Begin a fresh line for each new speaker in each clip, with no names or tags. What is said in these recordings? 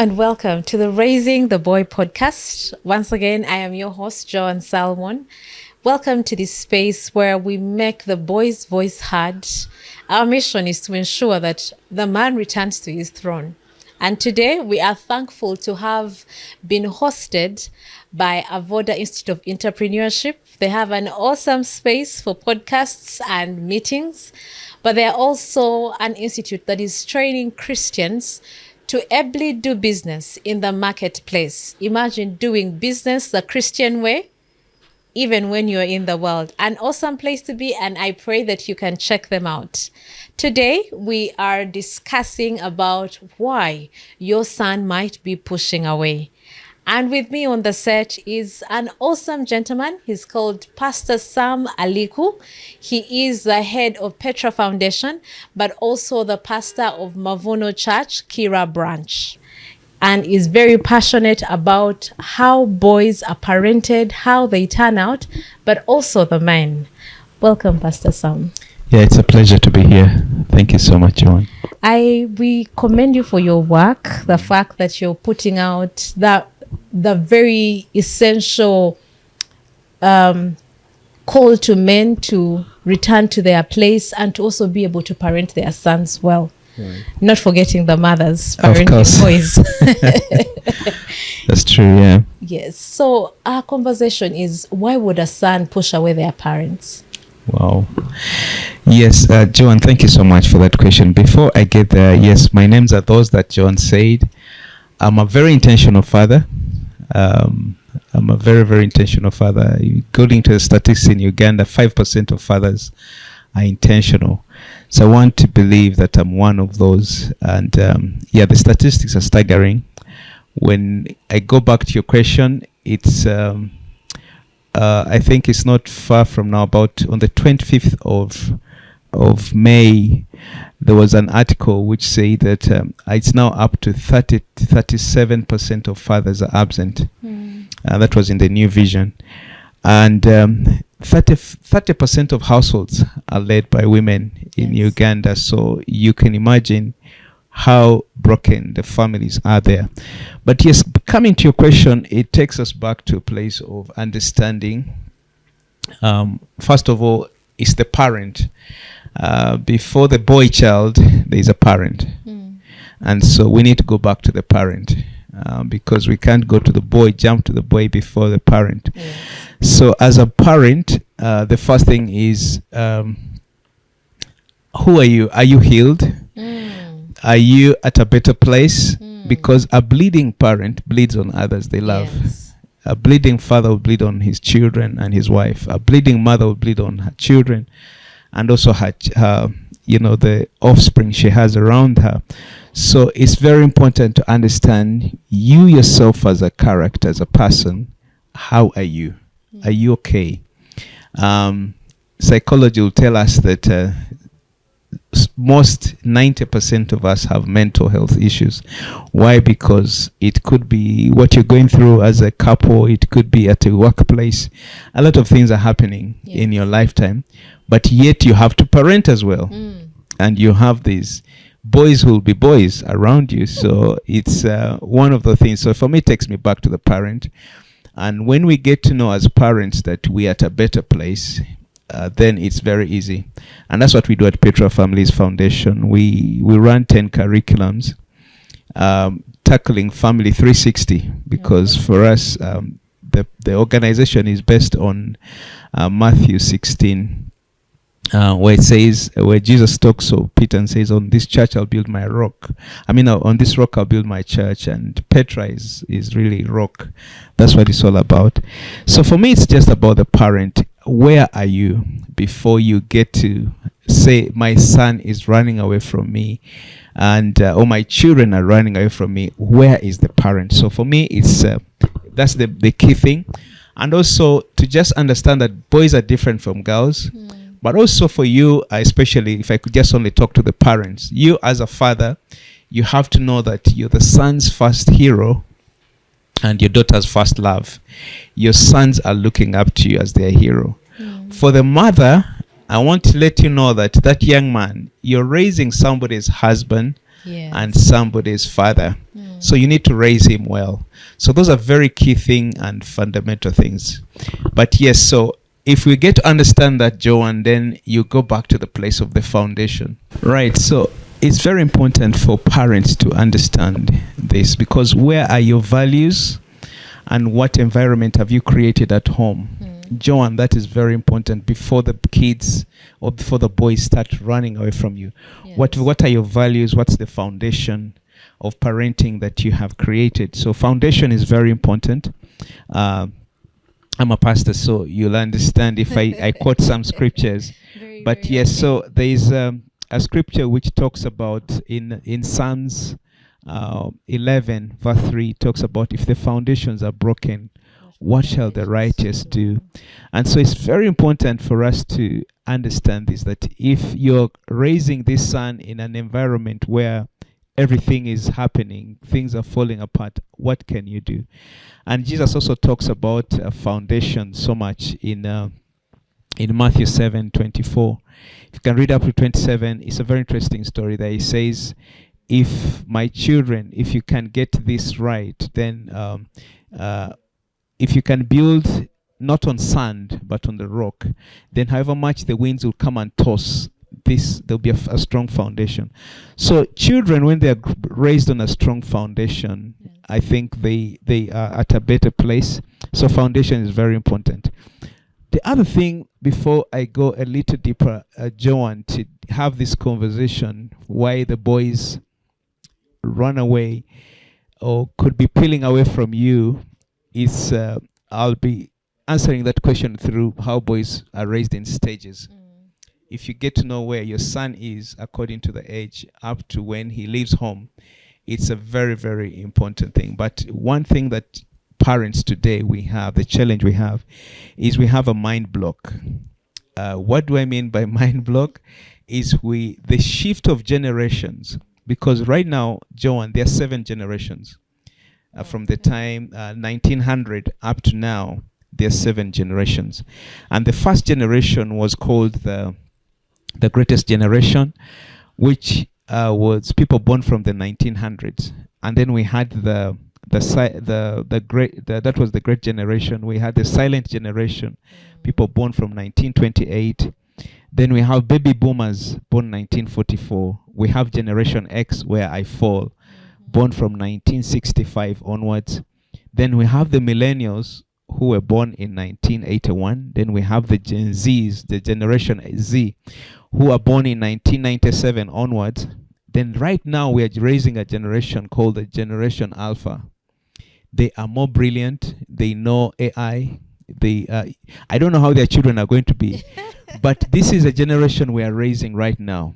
and welcome to the Raising the Boy podcast. Once again, I am your host, Joan Salmon. Welcome to this space where we make the boy's voice heard. Our mission is to ensure that the man returns to his throne. And today we are thankful to have been hosted by Avoda Institute of Entrepreneurship. They have an awesome space for podcasts and meetings, but they are also an institute that is training Christians to ably do business in the marketplace. Imagine doing business the Christian way, even when you're in the world. An awesome place to be, and I pray that you can check them out. Today, we are discussing about why your son might be pushing away. And with me on the set is an awesome gentleman. He's called Pastor Sam Aliku. He is the head of Petra Foundation, but also the pastor of Mavuno Church, Kira branch, and is very passionate about how boys are parented, how they turn out, but also the men. Welcome, Pastor Sam.
Yeah, it's a pleasure to be here. Thank you so much, Joan.
We commend you for your work, the fact that you're putting out the very essential call to men to return to their place and to also be able to parent their sons well. Right. Not forgetting the mothers parenting boys.
That's true, yeah.
Yes. So our conversation is, why would a son push away their parents?
Wow. Yes, Joan, thank you so much for that question. Before I get there, yes, my names are those that Joan said. I'm a very intentional father. I'm a very, very intentional father. According to the statistics in Uganda, 5% of fathers are intentional. So I want to believe that I'm one of those. And the statistics are staggering. When I go back to your question, it's I think it's not far from now, about on the 25th of May, there was an article which said that it's now up to 37% of fathers are absent. That was in the New Vision. And 30% of households are led by women in Uganda. So you can imagine how broken the families are there. But yes, coming to your question, it takes us back to a place of understanding. First of all, it's the parent. Before the boy child, there is a parent. And so we need to go back to the parent because we can't go to the boy, jump to the boy before the parent. Yes. So as a parent, the first thing is, who are you? Are you healed? Are you at a better place? Because a bleeding parent bleeds on others they love. Yes. A bleeding father will bleed on his children and his wife. A bleeding mother will bleed on her children and also her the offspring she has around her. So it's very important to understand you yourself as a character, as a person. How are you? Are you okay? Psychology will tell us that most 90% of us have mental health issues. Why? Because it could be what you're going through as a couple. It could be at a workplace. A lot of things are happening in your lifetime, but yet you have to parent as well. And you have these boys who will be boys around you. So it's one of the things. So for me, it takes me back to the parent. And when we get to know as parents that we are at a better place, then it's very easy. And that's what we do at Petra Foundation. We run 10 curriculums tackling family 360 because for us, the organization is based on Matthew 16, where it says, where Jesus talks of Peter and says, on this church I'll build my rock. On this rock I'll build my church. And Petra is really rock. That's what it's all about. So for me, it's just about the parent. Where are you before you get to say, my son is running away from me, and or my children are running away from me? Where is the parent? So for me, it's that's the key thing. And also to just understand that boys are different from girls. But also for you, especially if I could just only talk to the parents, you as a father, you have to know that you're the son's first hero and your daughter's first love. Your sons are looking up to you as their hero. For the mother, I want to let you know that that young man, you're raising somebody's husband and somebody's father. So you need to raise him well. So those are very key thing and fundamental things. But yes, so if we get to understand that, Joanne, then you go back to the place of the foundation. Right. So it's very important for parents to understand this, because where are your values and what environment have you created at home? Joanne, that is very important before the kids or before the boys start running away from you.
Yes.
What are your values? What's the foundation of parenting that you have created? So foundation is very important. I'm a pastor, so you'll understand if I quote some scriptures. But yes, so there is a scripture which talks about in Psalms 11 verse 3, talks about if the foundations are broken, what shall the righteous do? And so it's very important for us to understand this, that if you're raising this son in an environment where everything is happening, things are falling apart, what can you do? And Jesus also talks about a foundation so much in Matthew 7:24. If you can read up to 27, it's a very interesting story that he says, if my children, if you can get this right, then if you can build not on sand but on the rock, then however much the winds will come and toss, there'll be a strong foundation. So children, when they are raised on a strong foundation, I think they are at a better place. So foundation is very important. The other thing, before I go a little deeper, Joanne, to have this conversation, why the boys run away or could be peeling away from you, is I'll be answering that question through how boys are raised in stages. If you get to know where your son is according to the age up to when he leaves home, it's a very, very important thing. But one thing that parents today we have, the challenge we have, is we have a mind block. What do I mean by mind block? Is the shift of generations. Because right now, Joanne, there are 7 generations. From the time 1900 up to now, there are 7 generations. And the first generation was called the greatest generation, which was people born from the 1900s. And then we had that was the great generation. We had the silent generation, people born from 1928. Then we have baby boomers born 1944. We have Generation X, where I fall, born from 1965 onwards. Then we have the millennials, who were born in 1981. Then we have the Gen Zs, the Generation Z, who are born in 1997 onwards. Then right now we are raising a generation called the Generation Alpha. They are more brilliant. They know AI. I don't know how their children are going to be, but this is a generation we are raising right now.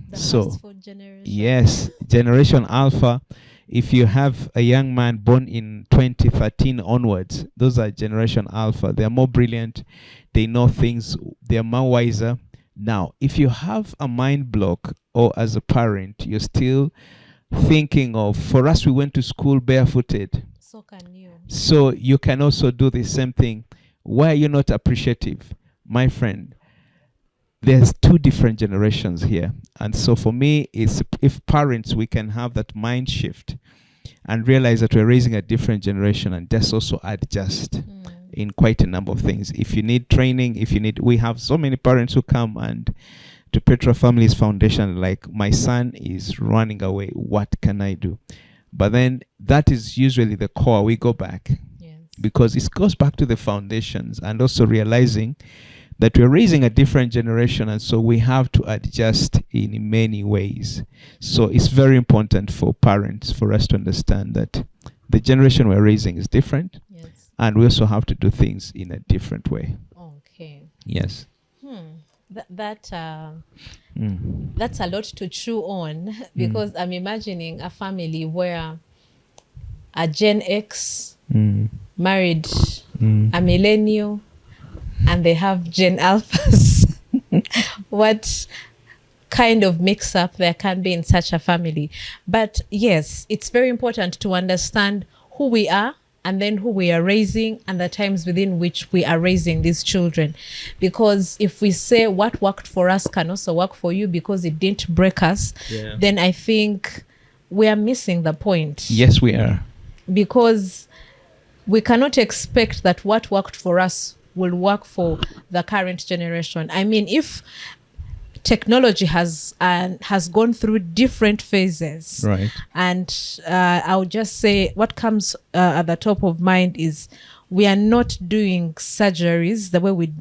Yes, Generation Alpha. If you have a young man born in 2013 onwards, those are Generation Alpha. They are more brilliant. They know things. They are more wiser. Now, if you have a mind block, or as a parent, you're still thinking of, for us, we went to school barefooted.
So can you.
So you can also do the same thing. Why are you not appreciative? My friend, there's 2 different generations here. And so for me, it's if parents, we can have that mind shift and realize that we're raising a different generation, and just also adjust in quite a number of things. If you need training, we have so many parents who come and to Petra Foundation, like, my son is running away, what can I do? But then that is usually the core. We go back. Yes. Because it goes back to the foundations, and also realizing that we're raising a different generation, and so we have to adjust in many ways. So it's very important for parents, for us to understand that the generation we're raising is different. Yes. And we also have to do things in a different way.
Okay.
Yes.
That's a lot to chew on, because I'm imagining a family where a Gen X married a millennial, and they have Gen Alphas. What kind of mix-up there can be in such a family? But yes, it's very important to understand who we are, and then who we are raising, and the times within which we are raising these children. Because if we say what worked for us can also work for you because it didn't break us, then I think we are missing the point.
Yes, we are.
because we cannot expect that what worked for us will work for the current generation. I mean, if technology has gone through different phases,
Right.
and I would just say what comes at the top of mind is we are not doing surgeries the way we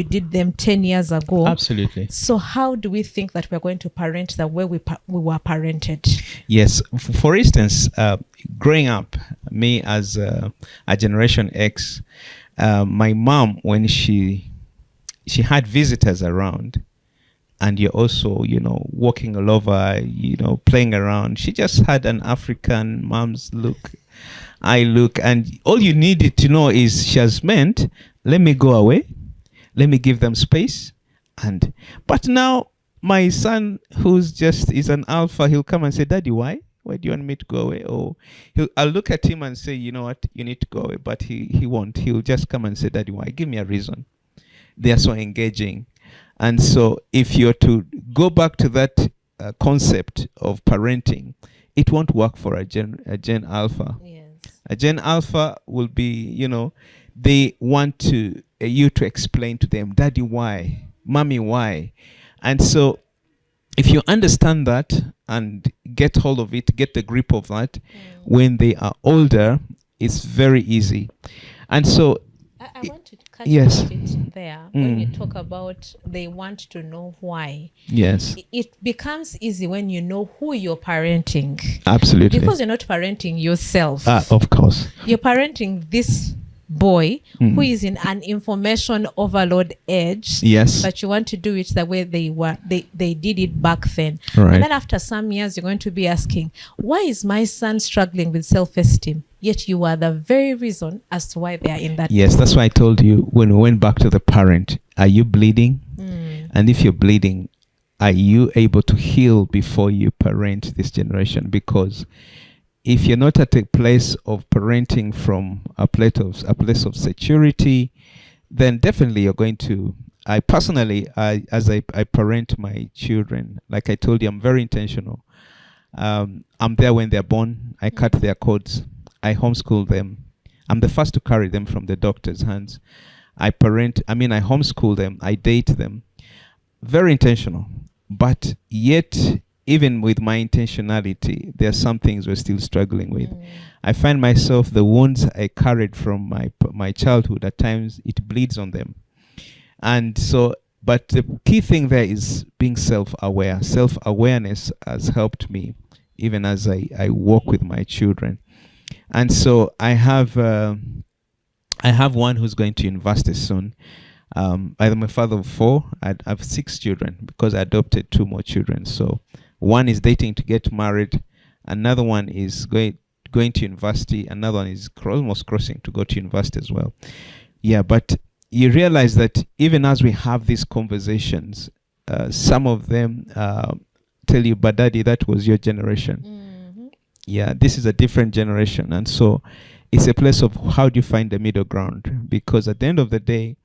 did them 10 years ago.
Absolutely.
So how do we think that we're going to parent the way we were parented?
Yes. For instance, growing up, me as a Generation X, my mom, when she had visitors around, and you're also, walking all over, playing around, she just had an African mom's look, eye look, and all you needed to know is she has meant, let me go away, let me give them space. But now my son, is an alpha, he'll come and say, Daddy, why do you want me to go away? Or I'll look at him and say, you know what, you need to go away. But he won't. He'll just come and say, Daddy, why? Give me a reason. They are so engaging. And so if you're to go back to that concept of parenting, it won't work for a Gen Alpha.
Yes.
A Gen Alpha will be, they want you to explain to them, Daddy, why? Mommy, why? And so if you understand that and get hold of it, get the grip of that, when they are older, it's very easy. And so
I want to catch
yes.
a bit there. When you talk about they want to know why.
Yes.
It becomes easy when you know who you're parenting.
Absolutely.
Because you're not parenting yourself.
Of course.
You're parenting this boy who is in an information overload age.
Yes.
But you want to do it the way they did it back then.
Right.
And then after some years, you're going to be asking, why is my son struggling with self-esteem? Yet you are the very reason as to why they are in that.
Yes, that's why I told you when we went back to the parent, are you bleeding? And if you're bleeding, are you able to heal before you parent this generation? Because if you're not at a place of parenting from a place of security, then definitely you're going to. I personally, as I parent my children, like I told you, I'm very intentional. I'm there when they're born. I cut their codes. I homeschool them. I'm the first to carry them from the doctor's hands. I homeschool them. I date them. Very intentional. But yet, even with my intentionality, there are some things we're still struggling with. I find myself, the wounds I carried from my childhood, at times it bleeds on them. And so, but the key thing there is being self-aware. Self-awareness has helped me even as I walk with my children. And so I have one who's going to university soon. I'm a father of 4. I have 6 children because I adopted 2 more children. So one is dating to get married. Another one is going to university. Another one is almost crossing to go to university as well. Yeah, but you realize that even as we have these conversations, some of them tell you, but Daddy, that was your generation. Yeah, this is a different generation. And so it's a place of how do you find the middle ground? Because at the end of the day,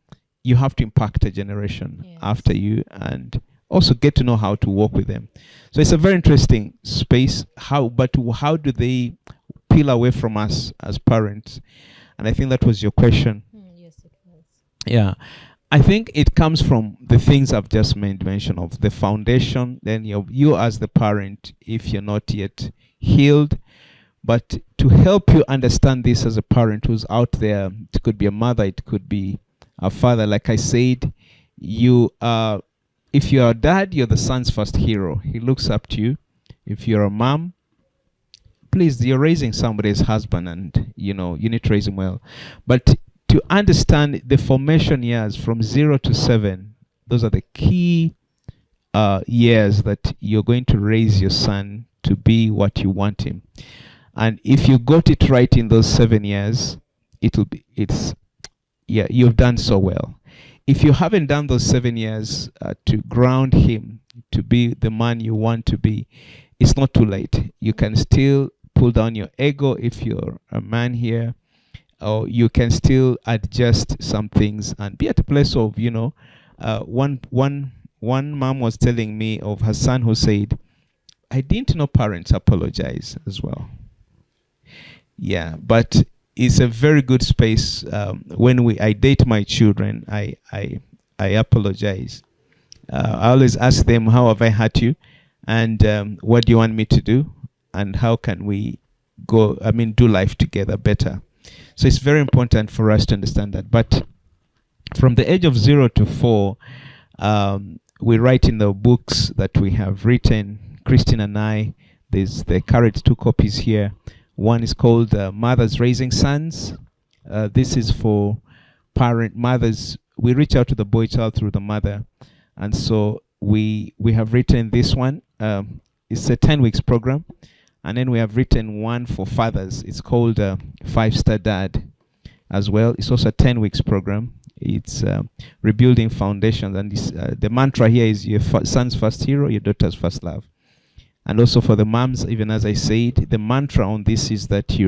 you have to impact a generation after you and also get to know how to work with them. So it's a very interesting space. How do they peel away from us as parents? And I think that was your question.
Yes, it was.
Yeah. I think it comes from the things I've just made mention of. The foundation, then you as the parent, if you're not yet healed. But to help you understand this as a parent who's out there, it could be a mother, it could be a father. Like I said, if you're a dad, you're the son's first hero. He looks up to you. If you're a mom, please, you're raising somebody's husband, and you need to raise him well. But to understand the formation years from 0 to 7, those are the key years that you're going to raise your son to be what you want him. And if you got it right in those 7 years, you've done so well. If you haven't done those 7 years to ground him to be the man you want to be, it's not too late. You can still pull down your ego if you're a man here, or you can still adjust some things and be at a place of, one mom was telling me of her son who said, I didn't know parents apologize as well. Yeah, but it's a very good space. When I date my children, I apologize. I always ask them, how have I hurt you? And what do you want me to do? And how can we do life together better? So it's very important for us to understand that. But from the age of 0 to 4, we write in the books that we have written, Christine and I. There's the current 2 copies here. One is called Mothers Raising Sons. This is for mothers. We reach out to the boy child through the mother. And so we have written this one. It's a 10 weeks program. And then we have written one for fathers. It's called 5-Star Dad as well. It's also a 10 weeks program. It's rebuilding foundations. And this, the mantra here is your son's first hero, your daughter's first love. And also for the moms, even as I said, the mantra on this is that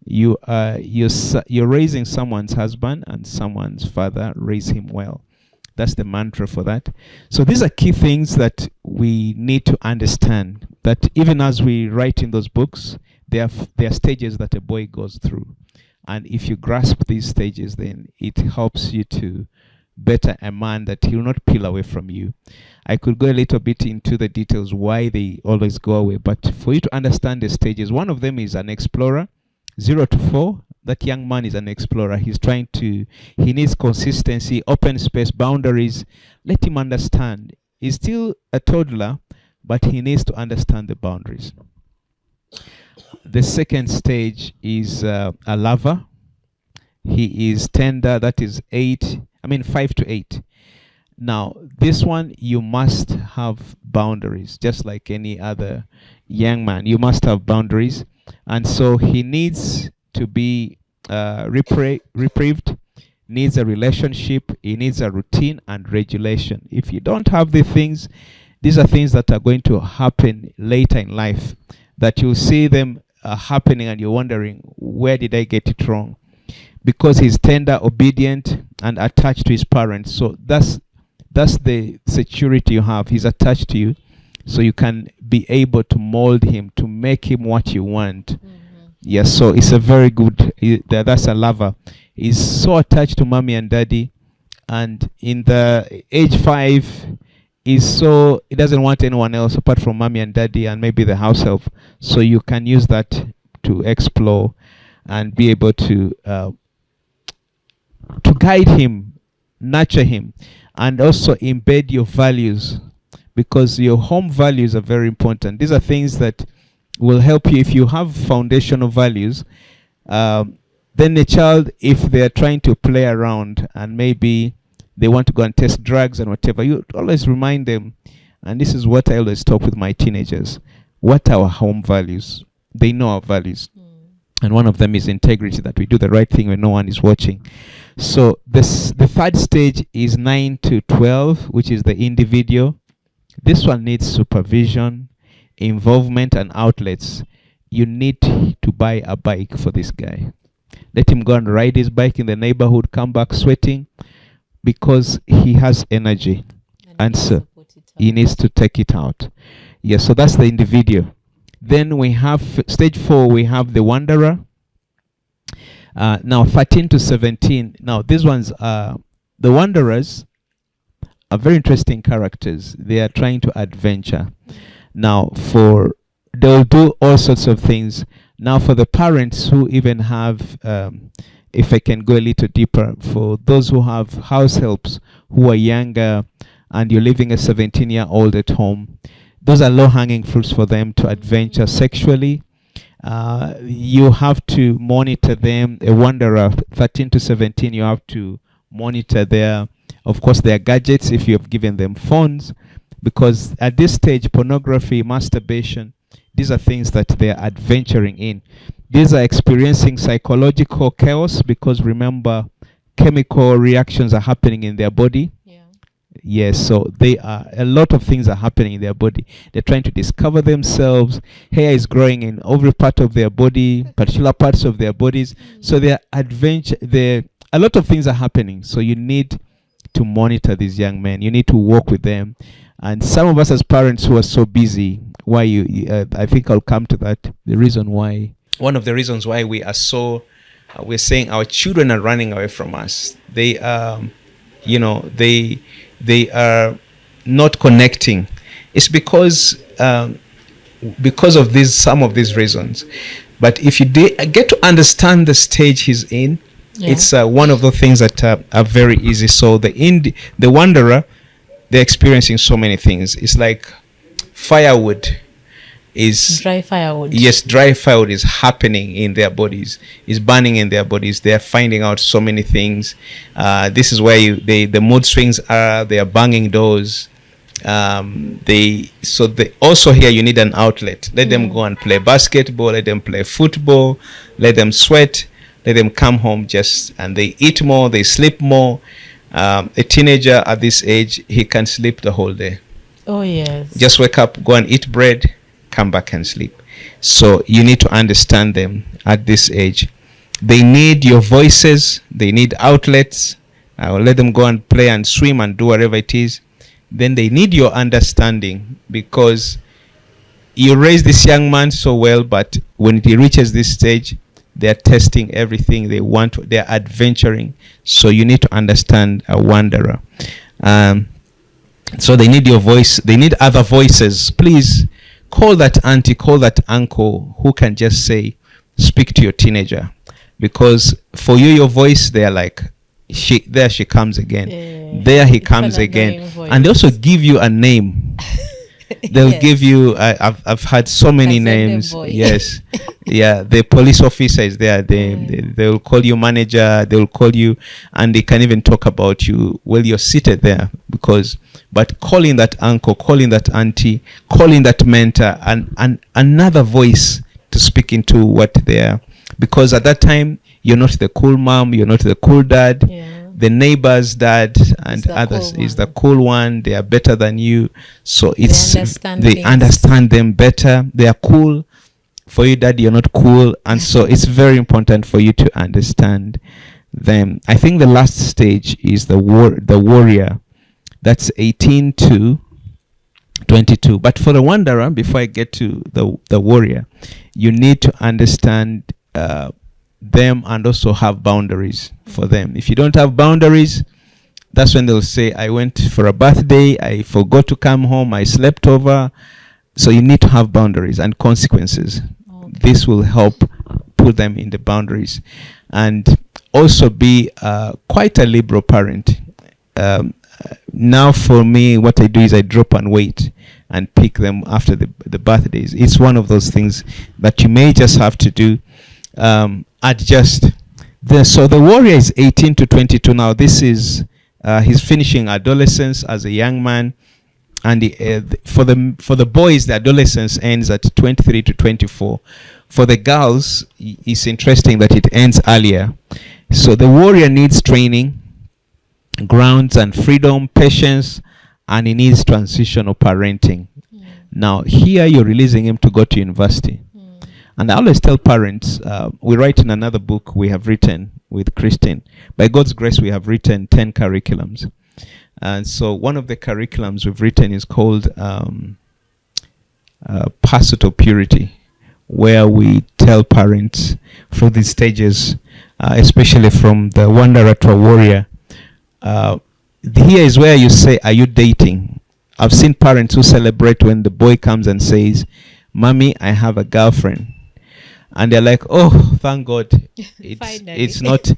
you're raising someone's husband and someone's father. Raise him well. That's the mantra for that. So these are key things that we need to understand, that even as we write in those books, there are stages that a boy goes through. And if you grasp these stages, then it helps you to better a man that he will not peel away from you. I could go a little bit into the details why they always go away, but for you to understand the stages, one of them is an explorer. 0 to 4, that young man is an explorer. He needs consistency, open space, boundaries. Let him understand. He's still a toddler, but he needs to understand the boundaries. The second stage is a lover. He is tender, that is 5 to 8. Now, this one, you must have boundaries, just like any other young man. You must have boundaries. And so he needs to be reprieved, needs a relationship, he needs a routine and regulation. If you don't have the things, these are things that are going to happen later in life, that you'll see them happening and you're wondering, where did I get it wrong? Because he's tender, obedient, and attached to his parents. So that's the security you have. He's attached to you, so you can be able to mold him, to make him what you want. Yes, so it's a very good, that's a lover. He's so attached to mommy and daddy, and in the age 5, he doesn't want anyone else apart from mommy and daddy and maybe the house help. So you can use that to explore and be able to guide him, nurture him, and also embed your values, because your home values are very important. These are things that will help you if you have foundational values. Then the child, if they're trying to play around and maybe they want to go and test drugs and whatever, you always remind them, and this is what I always talk with my teenagers, what are our home values? They know our values. And one of them is integrity, that we do the right thing when no one is watching. So the third stage is 9 to 12, which is the individual. This one needs supervision, involvement, and outlets. You need to buy a bike for this guy. Let him go and ride his bike in the neighborhood, come back sweating, because he has energy. And so he needs to take it out. Yes, so that's the individual. Then we have stage 4, we have the wanderer. Now 13 to 17. Now these ones are the wanderers are very interesting characters. They are trying to adventure. Now they'll do all sorts of things. Now for the parents who even have, if I can go a little deeper, for those who have house helps who are younger and you're leaving a 17-year-old at home, those are low-hanging fruits for them to adventure sexually. You have to monitor them. A wanderer, 13 to 17, you have to monitor their gadgets if you have given them phones, because at this stage, pornography, masturbation, these are things that they are adventuring in. These are experiencing psychological chaos, because remember, chemical reactions are happening in their body. Yes, so a lot of things are happening in their body. They're trying to discover themselves. Hair is growing in every part of their body, particular parts of their bodies. So a lot of things are happening. So you need to monitor these young men. You need to work with them. And some of us as parents who are so busy, I think I'll come to that, the reason why. one of the reasons why we are so we're saying our children are running away from us. They they are not connecting. It's because of these some of these reasons. But if you get to understand the stage he's in, it's one of the things that are very easy. So the wanderer, they're experiencing so many things. It's like firewood is
dry firewood.
Yes, dry firewood is happening in their bodies, is burning in their bodies. They are finding out so many things. This is where the mood swings are. They are banging doors. Also here you need an outlet. Let them go and play basketball. Let them play football. Let them sweat. Let them come home and they eat more. They sleep more. A teenager at this age, he can sleep the whole day.
Oh yes.
Just wake up, go and eat bread, come back and sleep. So you need to understand them at this age. They need your voices. They need outlets. Let them go and play and swim and do whatever it is. Then they need your understanding, because you raise this young man so well, but when he reaches this stage, they're testing everything they want. They're adventuring. So you need to understand a wanderer. So they need your voice. They need other voices. Please call that auntie, call that uncle who can just speak to your teenager. Because for you, your voice, they're like, there she comes again. There he comes again.
Voice.
And they also give you a name. They'll give you, I've had so many names. Yes. Yeah. The police officer is there. They'll call you manager. They'll call you, and they can even talk about you while you're seated there. But calling that uncle, calling that auntie, calling that mentor, and another voice to speak into what they are. Because at that time, you're not the cool mom, you're not the cool dad.
Yeah.
The neighbor's dad and others is the cool one. They are better than you. So they understand them better. They are cool. For you, dad, you're not cool. And so it's very important for you to understand them. I think the last stage is the warrior. That's 18 to 22. But for the wanderer, before I get to the warrior, you need to understand them and also have boundaries for them. If you don't have boundaries, that's when they'll say, I went for a birthday, I forgot to come home, I slept over. So you need to have boundaries and consequences. Okay. This will help put them in the boundaries. And also be quite a liberal parent. Now for me, what I do is I drop and wait and pick them after the birthdays. It's one of those things that you may just have to do. Adjust. So the warrior is 18 to 22 now. This is he's finishing adolescence as a young man, and for the boys, the adolescence ends at 23 to 24. For the girls, it's interesting that it ends earlier. So the warrior needs training, grounds and freedom, patience, and he needs transitional parenting. Now here you're releasing him to go to university. And I always tell parents, we write in another book we have written with Christine. By God's grace, we have written 10 curriculums. And so one of the curriculums we've written is called Pursuit of Purity, where we tell parents through these stages, especially from the wanderer to a warrior, here is where you say, are you dating? I've seen parents who celebrate when the boy comes and says, Mommy, I have a girlfriend. And they're like, oh, thank God. It's not,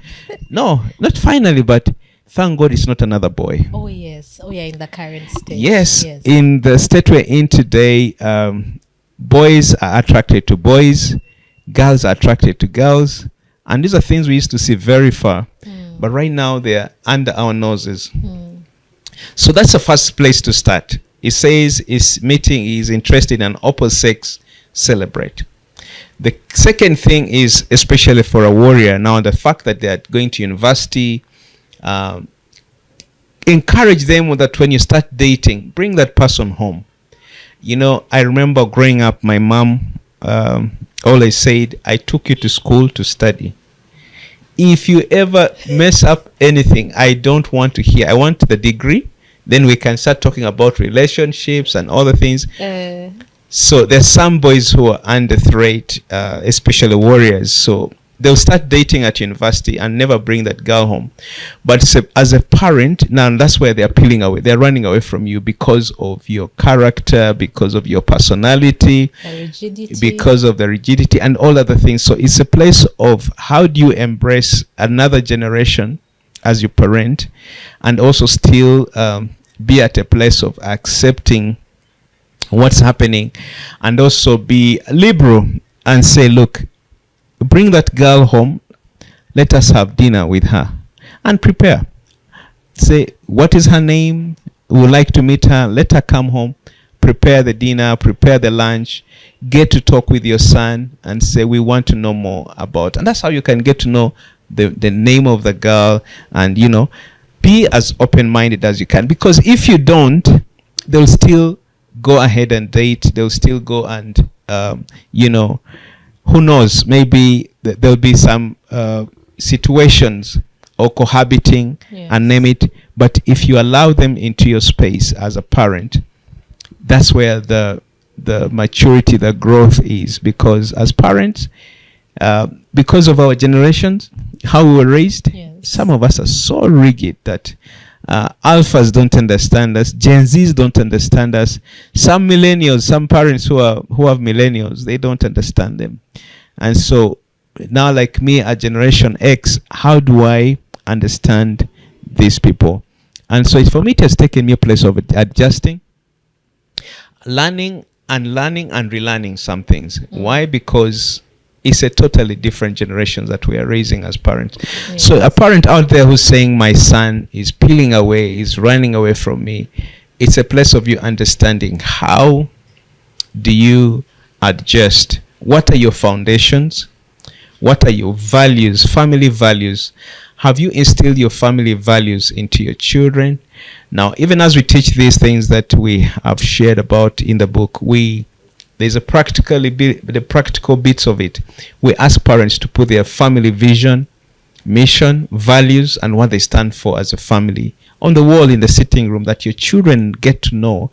no, not finally, but thank God it's not another boy.
Oh, yes. Oh, yeah, in the current state.
Yes. In the state we're in today, boys are attracted to boys, girls are attracted to girls. And these are things we used to see very far. But right now, they're under our noses. So that's the first place to start. It says he's interested in opposite sex, celebrate. The second thing is, especially for a warrior, now the fact that they're going to university, encourage them that when you start dating, bring that person home. You know, I remember growing up, my mom always said, I took you to school to study. If you ever mess up anything, I don't want to hear. I want the degree. Then we can start talking about relationships and other things. So there's some boys who are under threat, especially warriors. So they'll start dating at university and never bring that girl home. But as a parent, now that's where they're peeling away. They're running away from you because of your character, because of your personality, because of the rigidity and all other things. So it's a place of how do you embrace another generation as your parent, and also still be at a place of accepting what's happening, and also be liberal and say, look, bring that girl home, let us have dinner with her and prepare. Say, what is her name? We would like to meet her. Let her come home, prepare the dinner, prepare the lunch, get to talk with your son and say, we want to know more about. And that's how you can get to know the name of the girl, and, you know, be as open-minded as you can. Because if you don't, they'll still go ahead and date. They'll still go and, you know, who knows, maybe there'll be some situations or cohabiting, and name it. But if you allow them into your space as a parent, that's where the maturity, the growth is. Because as parents, because of our generations, how we were raised, some of us are so rigid that alphas don't understand us, Gen Zs don't understand us, some millennials, some parents who have millennials, they don't understand them. And so now, like me at Generation X, how do I understand these people? And so for me, it has taken me a place of adjusting, learning and relearning some things. Why? Because it's a totally different generation that we are raising as parents. Yes. So a parent out there who's saying my son is peeling away, is running away from me, it's a place of you understanding how do you adjust. What are your foundations? What are your values, family values? Have you instilled your family values into your children? Now, even as we teach these things that we have shared about in the book, there's the practical bits of it. We ask parents to put their family vision, mission, values, and what they stand for as a family on the wall in the sitting room, that your children get to know,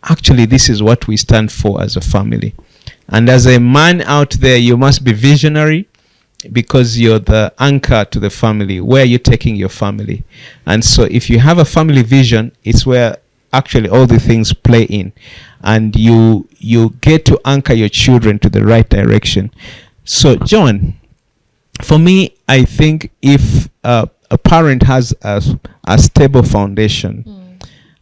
actually, this is what we stand for as a family. And as a man out there, you must be visionary, because you're the anchor to the family. Where are you taking your family? And so if you have a family vision, it's where actually all the things play in, and you get to anchor your children to the right direction. So John, for me, I think if a parent has a stable foundation,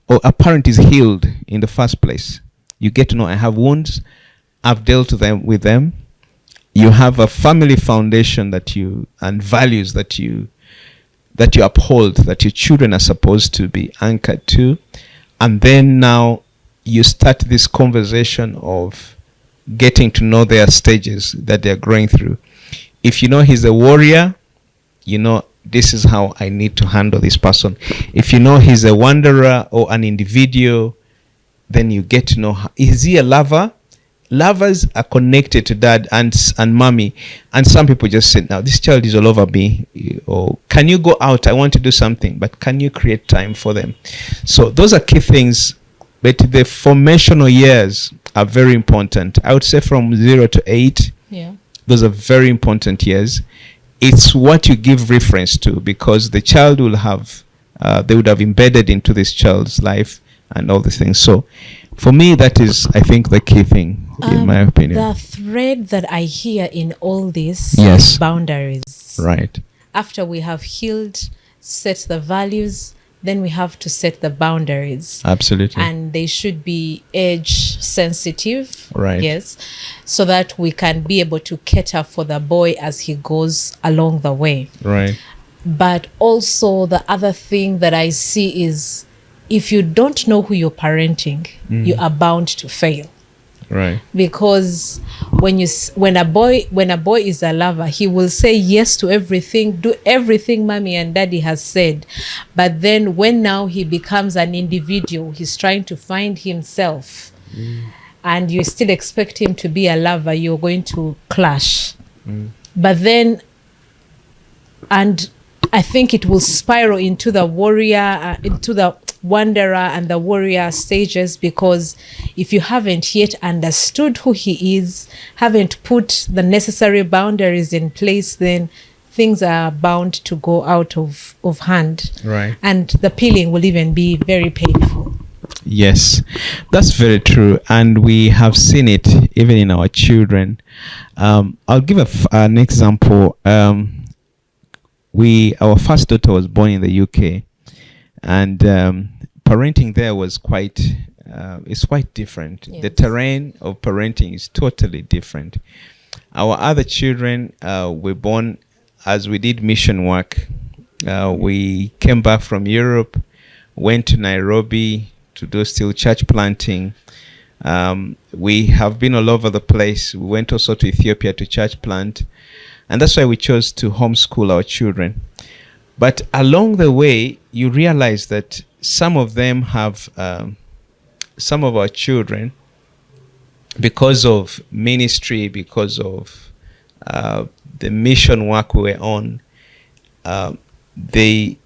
or a parent is healed in the first place, you get to know, I have wounds, I've dealt with them. You have a family foundation and values that you uphold, that your children are supposed to be anchored to. And then now you start this conversation of getting to know their stages that they're going through. If you know he's a warrior, you know, this is how I need to handle this person. If you know he's a wanderer or an individual, then you get to know, is he a lover? Lovers are connected to dad and mommy, and some people just say, now this child is all over me, or can you go out, I want to do something, but can you create time for them? So those are key things. But the formational years are very important. I would say from 0 to 8, those are very important years. It's what you give reference to, because the child will have they would have embedded into this child's life and all these things. So for me, that is, I think, the key thing, in my opinion.
The thread that I hear in all this
Yes.
is boundaries.
Right.
After we have healed, set the values, then we have to set the boundaries.
Absolutely.
And they should be age sensitive.
Right.
Yes. So that we can be able to cater for the boy as he goes along the way.
Right.
But also the other thing that I see is, if you don't know who you're parenting, you are bound to fail.
Right.
Because when a boy is a lover, he will say yes to everything, do everything mommy and daddy has said. But then when now he becomes an individual, he's trying to find himself, and you still expect him to be a lover, you're going to clash. But then, and I think it will spiral into the warrior, into the wanderer and the warrior stages, because if you haven't yet understood who he is, haven't put the necessary boundaries in place, then things are bound to go out of hand.
Right.
And the peeling will even be very painful.
Yes, that's very true, and we have seen it even in our children. I'll give an example. Our first daughter was born in the UK, and parenting there was quite different.
Yes.
The terrain of parenting is totally different. Our other children were born as we did mission work. We came back from Europe, went to Nairobi to do still church planting. We have been all over the place. We went also to Ethiopia to church plant, and that's why we chose to homeschool our children. But along the way, you realize that some of them have, some of our children, because of ministry, because of the mission work we were on, they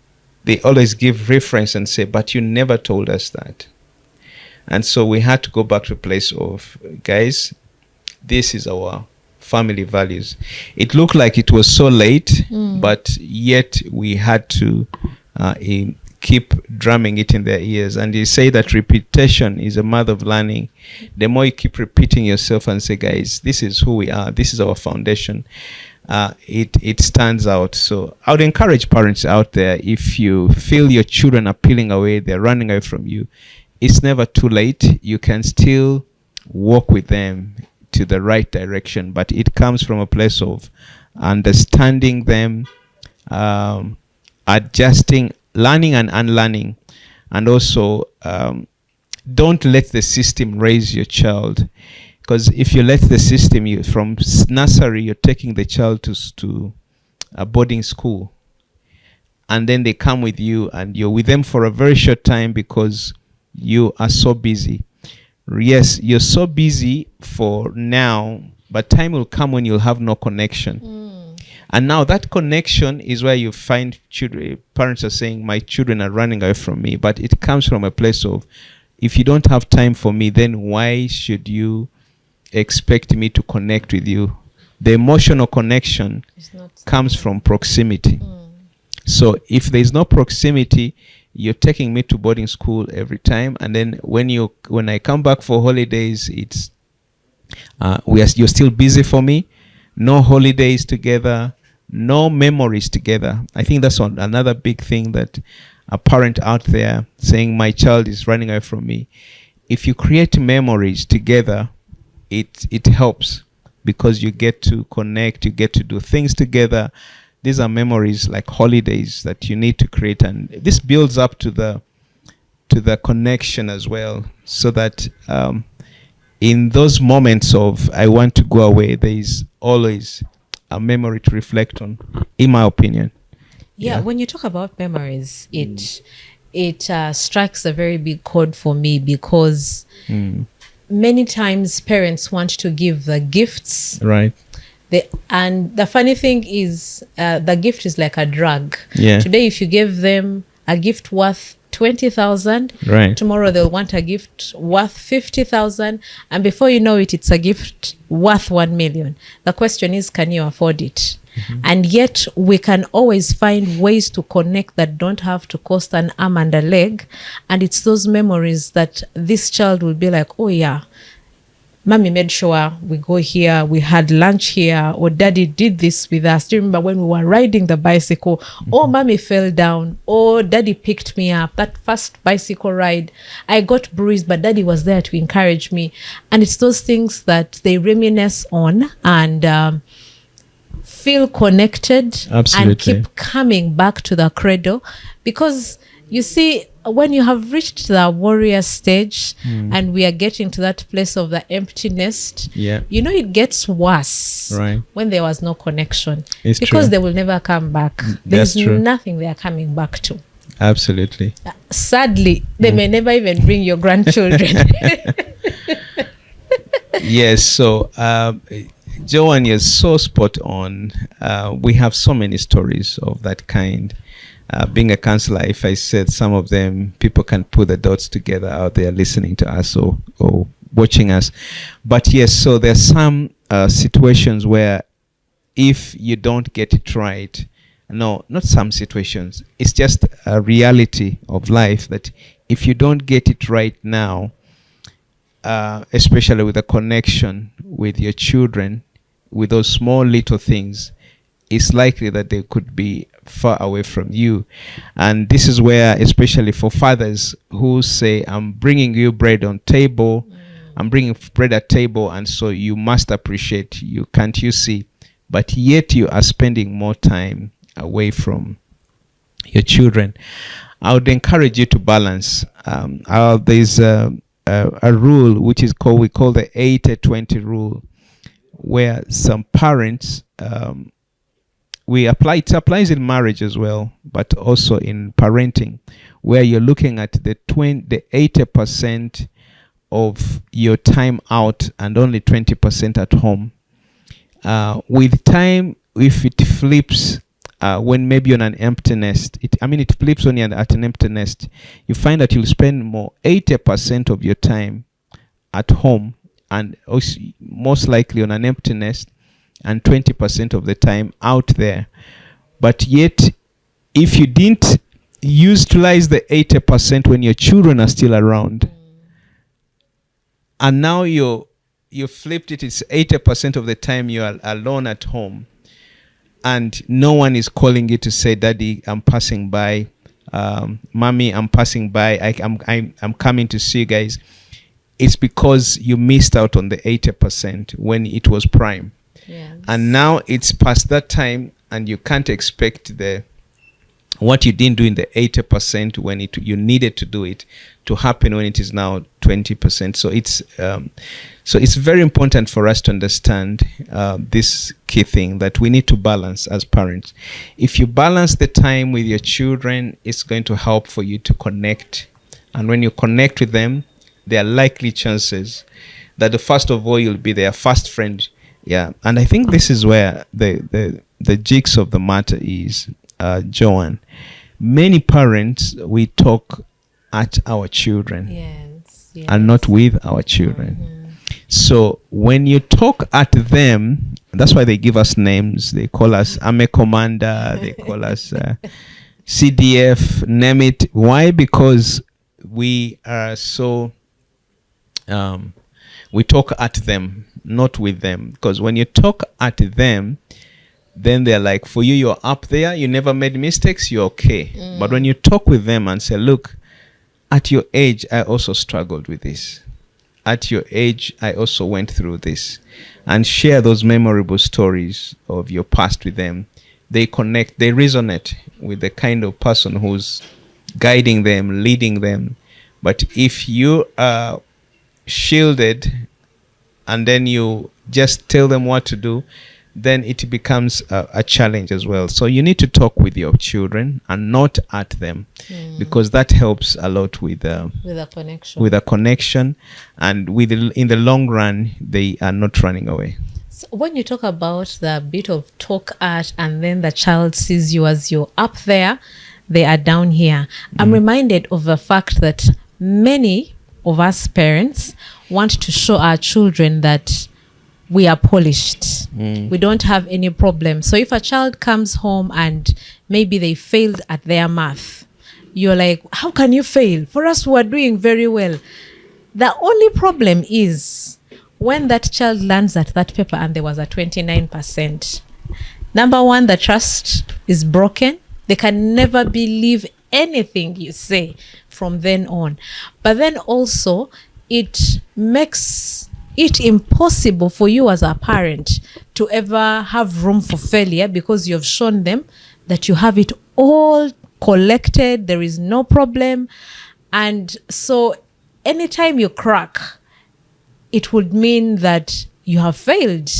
always give reference and say, but you never told us that. And so we had to go back to a place of, guys, this is our family values. It looked like it was so late, but yet we had to keep drumming it in their ears. And you say that repetition is a mother of learning. The more you keep repeating yourself and say, guys, this is who we are, this is our foundation, it stands out. So I would encourage parents out there, if you feel your children are peeling away, they're running away from you, it's never too late. You can still walk with them to the right direction, but it comes from a place of understanding them, adjusting, learning and unlearning, and also don't let the system raise your child. Because if you let the system, from nursery, you're taking the child to a boarding school, and then they come with you, and you're with them for a very short time because you are so busy. Yes, you're so busy for now, but time will come when you'll have no connection. And now that connection is where you find parents are saying, my children are running away from me. But it comes from a place of, if you don't have time for me, then why should you expect me to connect with you? The emotional connection comes from proximity. So if there's no proximity, you're taking me to boarding school every time, and then when I come back for holidays, it's you're still busy for me. No holidays together, no memories together. I think that's another big thing, that a parent out there saying, my child is running away from me. If you create memories together, it helps, because you get to connect, you get to do things together. These are memories like holidays that you need to create, and this builds up to the connection as well, so that in those moments of I want to go away, there is always a memory to reflect on, in my opinion.
Yeah, when you talk about memories, it strikes a very big chord for me, because many times parents want to give the gifts,
right?
And the funny thing is, the gift is like a drug.
Yeah.
Today, if you give them a gift worth 20,000,
right,
tomorrow they'll want a gift worth 50,000, and before you know it, it's a gift worth 1 million. The question is, can you afford it? And yet we can always find ways to connect that don't have to cost an arm and a leg. And it's those memories that this child will be like, oh yeah, Mommy made sure we go here, we had lunch here, or Daddy did this with us. Do you remember when we were riding the bicycle? Or Mommy fell down, or Daddy picked me up. That first bicycle ride, I got bruised, but Daddy was there to encourage me. And it's those things that they reminisce on and feel connected.
Absolutely.
And keep coming back to the cradle. Because you see, when you have reached the warrior stage and we are getting to that place of the empty nest, you know, it gets worse,
right,
when there was no connection.
It's
because
true.
they will never come back. There's nothing they are coming back to.
Absolutely.
Sadly, they may never even bring your grandchildren.
Yes, so Joanne, you're so spot on. We have so many stories of that kind. Being a counselor, if I said some of them, people can put the dots together out there listening to us or watching us. But yes, so there's some situations where if you don't get it right, no, not some situations, it's just a reality of life that if you don't get it right now, especially with the connection with your children, with those small little things, it's likely that they could be far away from you. And this is where, especially for fathers who say, I'm bringing you bread on table, I'm bringing bread at table, and so you must appreciate, you can't you see, but yet you are spending more time away from your children. I would encourage you to balance. There's a rule which is we call the 80-20 rule, where some parents, it applies in marriage as well, but also in parenting, where you're looking at the 80% of your time out and only 20% at home. With time, if it flips, when maybe on an empty nest, it flips only at an empty nest, you find that you'll spend more 80% of your time at home, and also most likely on an empty nest, and 20% of the time out there. But yet, if you didn't utilize the 80% when your children are still around, and now you flipped it, it's 80% of the time you are alone at home, and no one is calling you to say, Daddy, I'm passing by, Mommy, I'm passing by, I'm coming to see you guys. It's because you missed out on the 80% when it was prime.
Yes.
And now it's past that time, and you can't expect what you didn't do in the 80% when you needed to do it to happen when it is now 20%. So it's very important for us to understand this key thing, that we need to balance as parents. If you balance the time with your children, it's going to help for you to connect. And when you connect with them, there are likely chances that first of all, you'll be their first friend. Yeah, and I think this is where the jigs of the matter is, Joanne. Many parents, we talk at our children,
Yes.
and not with our children.
Mm-hmm.
So when you talk at them, that's why they give us names. They call us Ame Commander, they call us CDF, name it. Why? Because we are so... we talk at them, not with them. Because when you talk at them, then they're like, for you, you're up there, you never made mistakes, you're okay. But when you talk with them and say, look, at your age, I also struggled with this. At your age, I also went through this. And share those memorable stories of your past with them. They connect, they resonate with the kind of person who's guiding them, leading them. But if you are shielded and then you just tell them what to do, then it becomes a challenge as well. So you need to talk with your children and not at them, because that helps a lot with a connection, and in the long run, they are not running away.
So when you talk about the bit of talk at, and then the child sees you as you're up there, they are down here, I'm reminded of the fact that many of us parents want to show our children that we are polished. We don't have any problem. So if a child comes home and maybe they failed at their math, you're like, how can you fail? For us, we are doing very well. The only problem is when that child lands at that paper and there was a 29%. Number one, the trust is broken. They can never believe anything you say from then on. But then also, it makes it impossible for you as a parent to ever have room for failure, because you've shown them that you have it all collected, there is no problem. And so anytime you crack, it would mean that you have failed.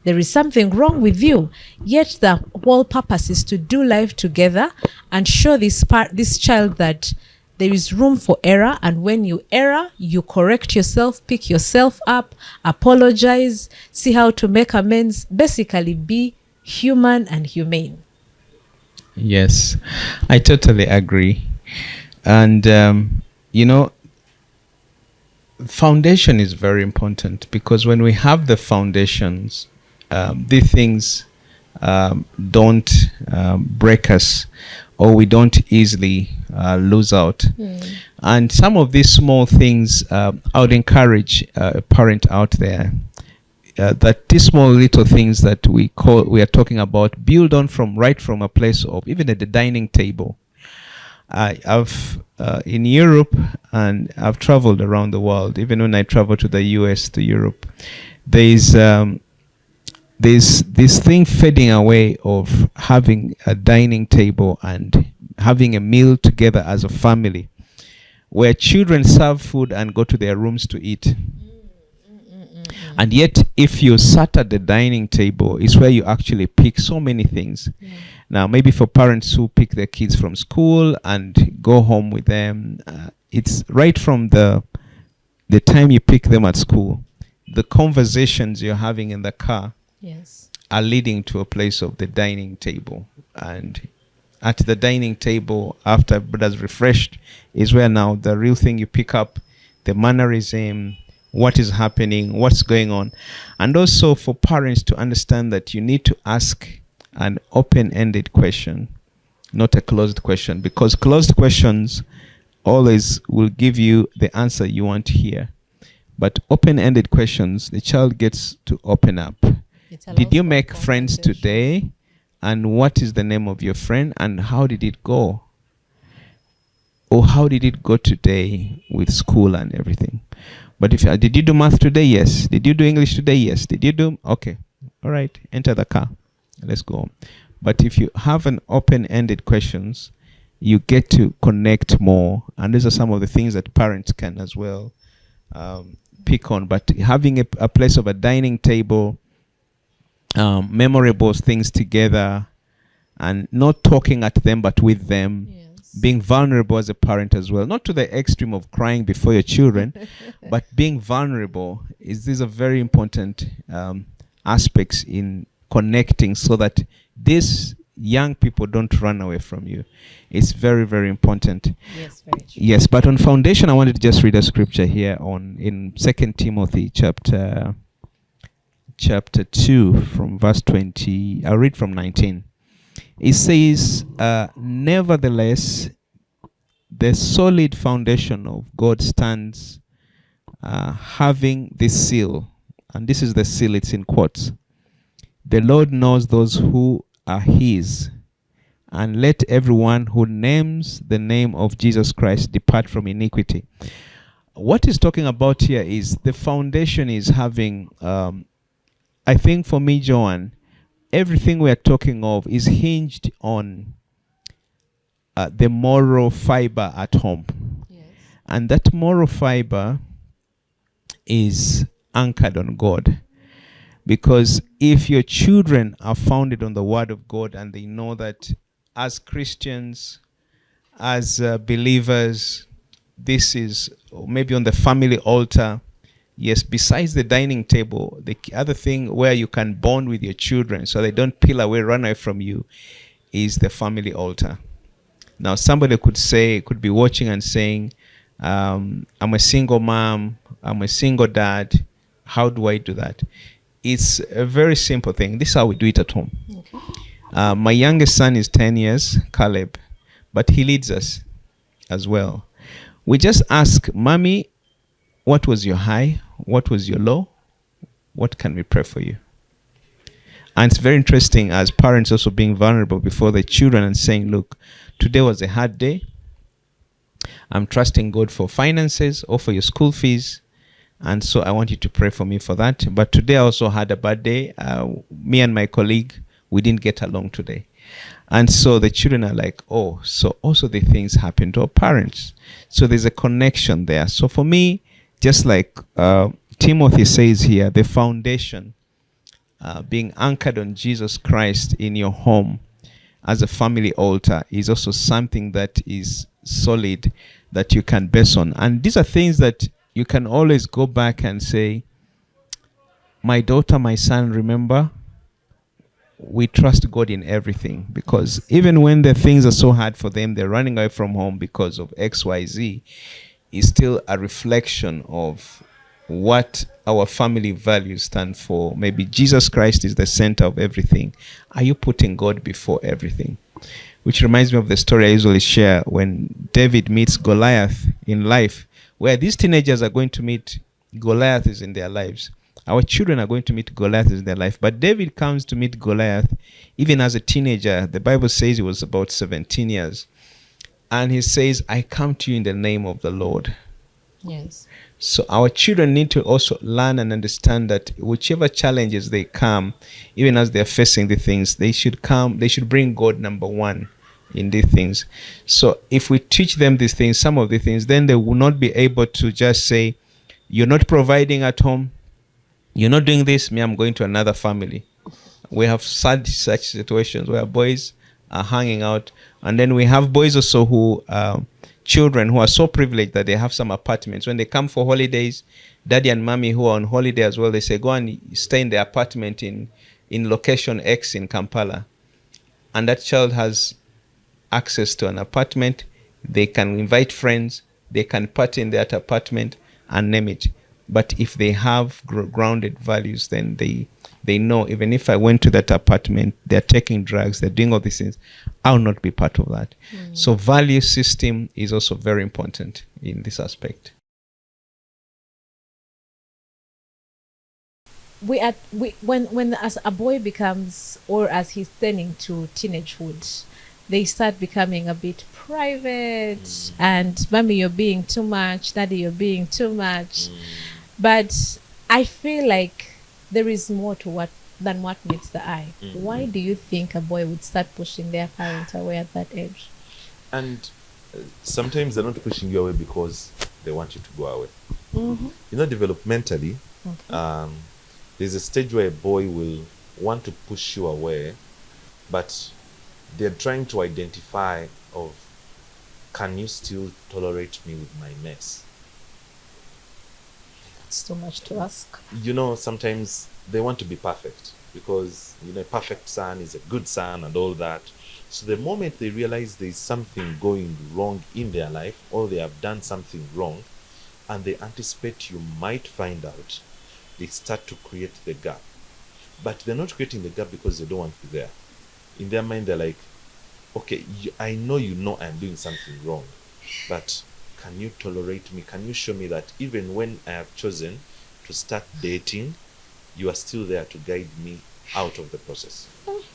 There is something wrong with you. Yet the whole purpose is to do life together and show this child that there is room for error, and when you err, you correct yourself, pick yourself up, apologize, see how to make amends, basically be human and humane.
Yes, I totally agree. And, you know, foundation is very important because when we have the foundations, these things don't break us, or we don't easily lose out. And some of these small things, I would encourage a parent out there that these small little things that we are talking about build on from right from a place of even at the dining table. I've in Europe, and I've traveled around the world. Even when I travel to the US, to Europe, there's this thing fading away of having a dining table and having a meal together as a family, where children serve food and go to their rooms to eat. And yet, if you sat at the dining table, is where you actually pick so many things. Now, maybe for parents who pick their kids from school and go home with them, it's right from the time you pick them at school, the conversations you're having in the car are leading to a place of the dining table. And at the dining table, after everybody's refreshed, is where now the real thing you pick up, the mannerism, what is happening, what's going on. And also for parents to understand that you need to ask an open-ended question, not a closed question, because closed questions always will give you the answer you want to hear. But open-ended questions, the child gets to open up. Did you make friends today? And what is the name of your friend? And how did it go? Or how did it go today with school and everything? But if did you do math today? Yes. Did you do English today? Yes. Did you do? Okay. All right. Enter the car. Let's go. But if you have an open-ended questions, you get to connect more. And these are some of the things that parents can as well pick on. But having a place of a dining table, memorable things together, and not talking at them but with them, being vulnerable as a parent as well, not to the extreme of crying before your children, but being vulnerable. These are very important aspects in connecting, so that these young people don't run away from you. It's very, very important.
Yes, very true.
Yes, but on foundation, I wanted to just read a scripture here in 2 Timothy chapter 2 from verse 20. I'll read from 19. It says, nevertheless, the solid foundation of God stands, having this seal. And this is the seal, it's in quotes. The Lord knows those who are his, and let everyone who names the name of Jesus Christ depart from iniquity. What he's talking about here is the foundation is having, I think for me, Joanne, everything we are talking of is hinged on the moral fiber at home.
Yes.
And that moral fiber is anchored on God. Because if your children are founded on the word of God, and they know that as Christians, as believers, this is maybe on the family altar. Yes, besides the dining table, the other thing where you can bond with your children so they don't peel away, run away from you, is the family altar. Now, somebody could be watching and saying, I'm a single mom, I'm a single dad. How do I do that? It's a very simple thing. This is how we do it at home. Okay. My youngest son is 10 years, Caleb, but he leads us as well. We just ask, Mommy, what was your high? What was your low? What can we pray for you? And it's very interesting as parents also being vulnerable before the children and saying, look, today was a hard day. I'm trusting God for finances or for your school fees. And so I want you to pray for me for that. But today I also had a bad day. Me and my colleague, we didn't get along today. And so the children are like, oh, so also the things happen to our parents. So there's a connection there. So for me, just like Timothy says here, the foundation being anchored on Jesus Christ in your home as a family altar is also something that is solid that you can base on. And these are things that you can always go back and say, my daughter, my son, remember we trust God in everything, because even when the things are so hard for them, they're running away from home because of XYZ, is still a reflection of what our family values stand for. Maybe Jesus Christ is the center of everything. Are you putting God before everything? Which reminds me of the story I usually share when David meets Goliath in life, where these teenagers are going to meet Goliaths in their lives. Our children are going to meet Goliaths in their life. But David comes to meet Goliath even as a teenager. The Bible says he was about 17 years. And he says, I come to you in the name of the Lord.
Yes.
So our children need to also learn and understand that whichever challenges they come, even as they're facing the things, they should bring God number one in these things. So if we teach them these things, some of the things, then they will not be able to just say, you're not providing at home, you're not doing this, me, I'm going to another family. We have such situations where boys are hanging out, and then we have boys also who children who are so privileged that they have some apartments. When they come for holidays, daddy and mommy who are on holiday as well, they say, go and stay in the apartment in location X in Kampala. And that child has access to an apartment. They can invite friends. They can party in that apartment and name it. But if they have grounded values, then they know, even if I went to that apartment, they're taking drugs, they're doing all these things, I'll not be part of that. So value system is also very important in this aspect.
When as a boy becomes, or as he's turning to teenagehood, they start becoming a bit private, and mommy, you're being too much, daddy, you're being too much. But I feel like there is more to than what meets the eye. Why do you think a boy would start pushing their parent away at that age?
And sometimes they're not pushing you away because they want you to go away. Developmentally, there's a stage where a boy will want to push you away, but they're trying to identify of, can you still tolerate me with my mess?
It's too much to ask.
Sometimes they want to be perfect because, a perfect son is a good son and all that. So the moment they realize there's something going wrong in their life, or they have done something wrong, and they anticipate you might find out, they start to create the gap. But they're not creating the gap because they don't want you there. In their mind, they're like, okay, I know I'm doing something wrong, but can you tolerate me? Can you show me that even when I have chosen to start dating, you are still there to guide me out of the process?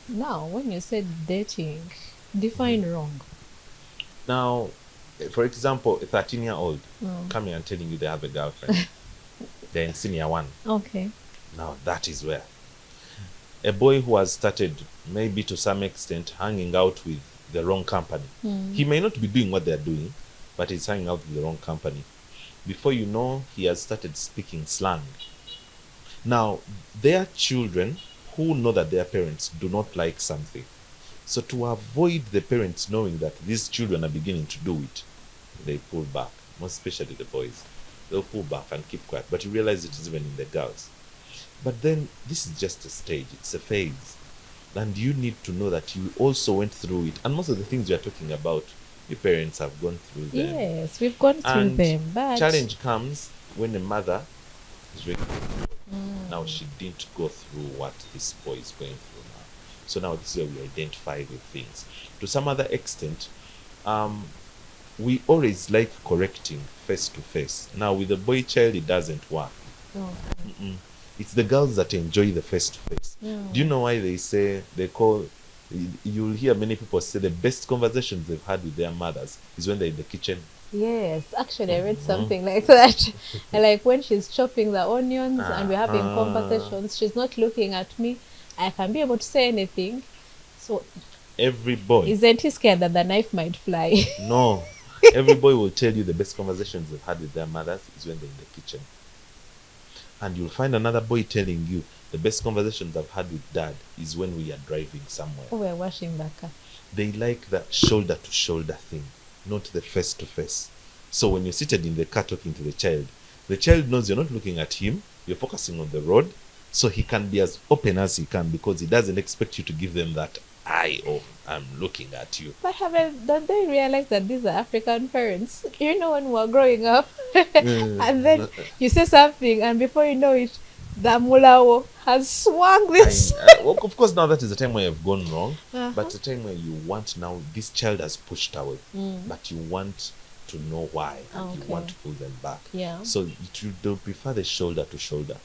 Now, when you said dating, define wrong.
Now, for example, a 13-year-old coming and telling you they have a girlfriend. They're in senior one.
Okay.
Now, that is where a boy who has started, maybe to some extent, hanging out with the wrong company. He may not be doing what they're doing, but he's hanging out with the wrong company. Before you know, he has started speaking slang. Now, there are children who know that their parents do not like something. So to avoid the parents knowing that these children are beginning to do it, they pull back, most especially the boys. They'll pull back and keep quiet, but you realize it is even in the girls. But then this is just a stage, it's a phase. And you need to know that you also went through it. And most of the things you're talking about, your parents have gone through them.
Yes, we've gone through them. But
challenge comes when a mother is ready. Now she didn't go through what this boy is going through now. So now this is where we identify the things. To some other extent, we always like correcting face to face. Now with the boy child, it doesn't work. It's the girls that enjoy the face to face. Do you know why you'll hear many people say the best conversations they've had with their mothers is when they're in the kitchen?
Yes, actually I read something like that. Like when she's chopping the onions and we're having conversations, she's not looking at me. I can be able to say anything. So
every boy,
isn't he scared that the knife might fly?
No. Every boy will tell you the best conversations they've had with their mothers is when they're in the kitchen. And you'll find another boy telling you the best conversations I've had with dad is when we are driving somewhere.
Oh, we're washing the car.
They like the shoulder to shoulder thing, not the face to face. So when you're seated in the car talking to the child knows you're not looking at him, you're focusing on the road. So he can be as open as he can because he doesn't expect you to give them that eye of I'm looking at you.
But don't they realize that these are African parents? You know, when we're growing up,
Mm.
and then you say something, and before you know it, the mulao has swung this.
Well, of course, now that is the time where you've gone wrong,
Uh-huh.
but the time where you want now, this child has pushed away, but you want to know why, and you want to pull them back.
Yeah.
So they'll prefer the shoulder to shoulder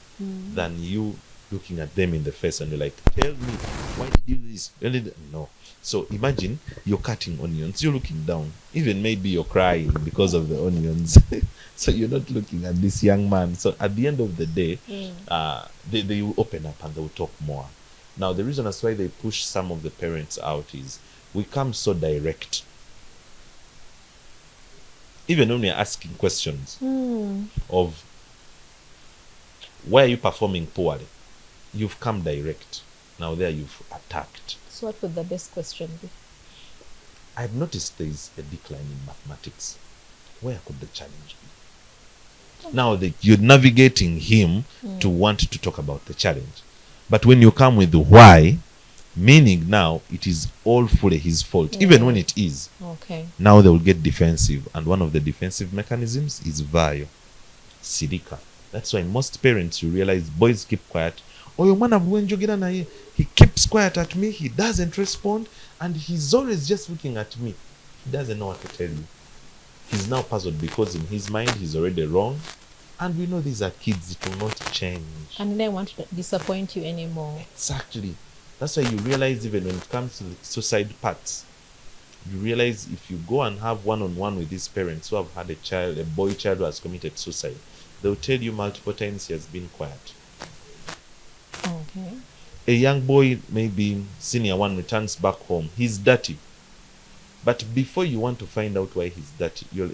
than you looking at them in the face and you're like, tell me, why did you do this? No. So imagine you're cutting onions, you're looking down, even maybe you're crying because of the onions. So you're not looking at this young man. So at the end of the day, they will open up and they will talk more. Now, the reason that's why they push some of the parents out is we come so direct. Even when we're asking questions of why are you performing poorly, you've come direct. Now there you've attacked.
So what would the best question be?
I've noticed there is a decline in mathematics. Where could the challenge be? Now that you're navigating him to want to talk about the challenge. But when you come with the why, meaning now it is all fully his fault, even when it is.
Okay.
Now they will get defensive. And one of the defensive mechanisms is vayo, sirika. That's why most parents, you realize, boys keep quiet. Oh, your man, he keeps quiet at me, he doesn't respond, and he's always just looking at me. He doesn't know what to tell you. He's now puzzled because in his mind he's already wrong. And we know these are kids, it will not change.
And they won't disappoint you anymore.
Exactly. That's why you realize even when it comes to the suicide parts, you realize if you go and have one-on-one with these parents who have had a boy child who has committed suicide, they'll tell you multiple times he has been quiet.
Okay.
A young boy, maybe senior one, returns back home. He's dirty. But before you want to find out why he's dirty, you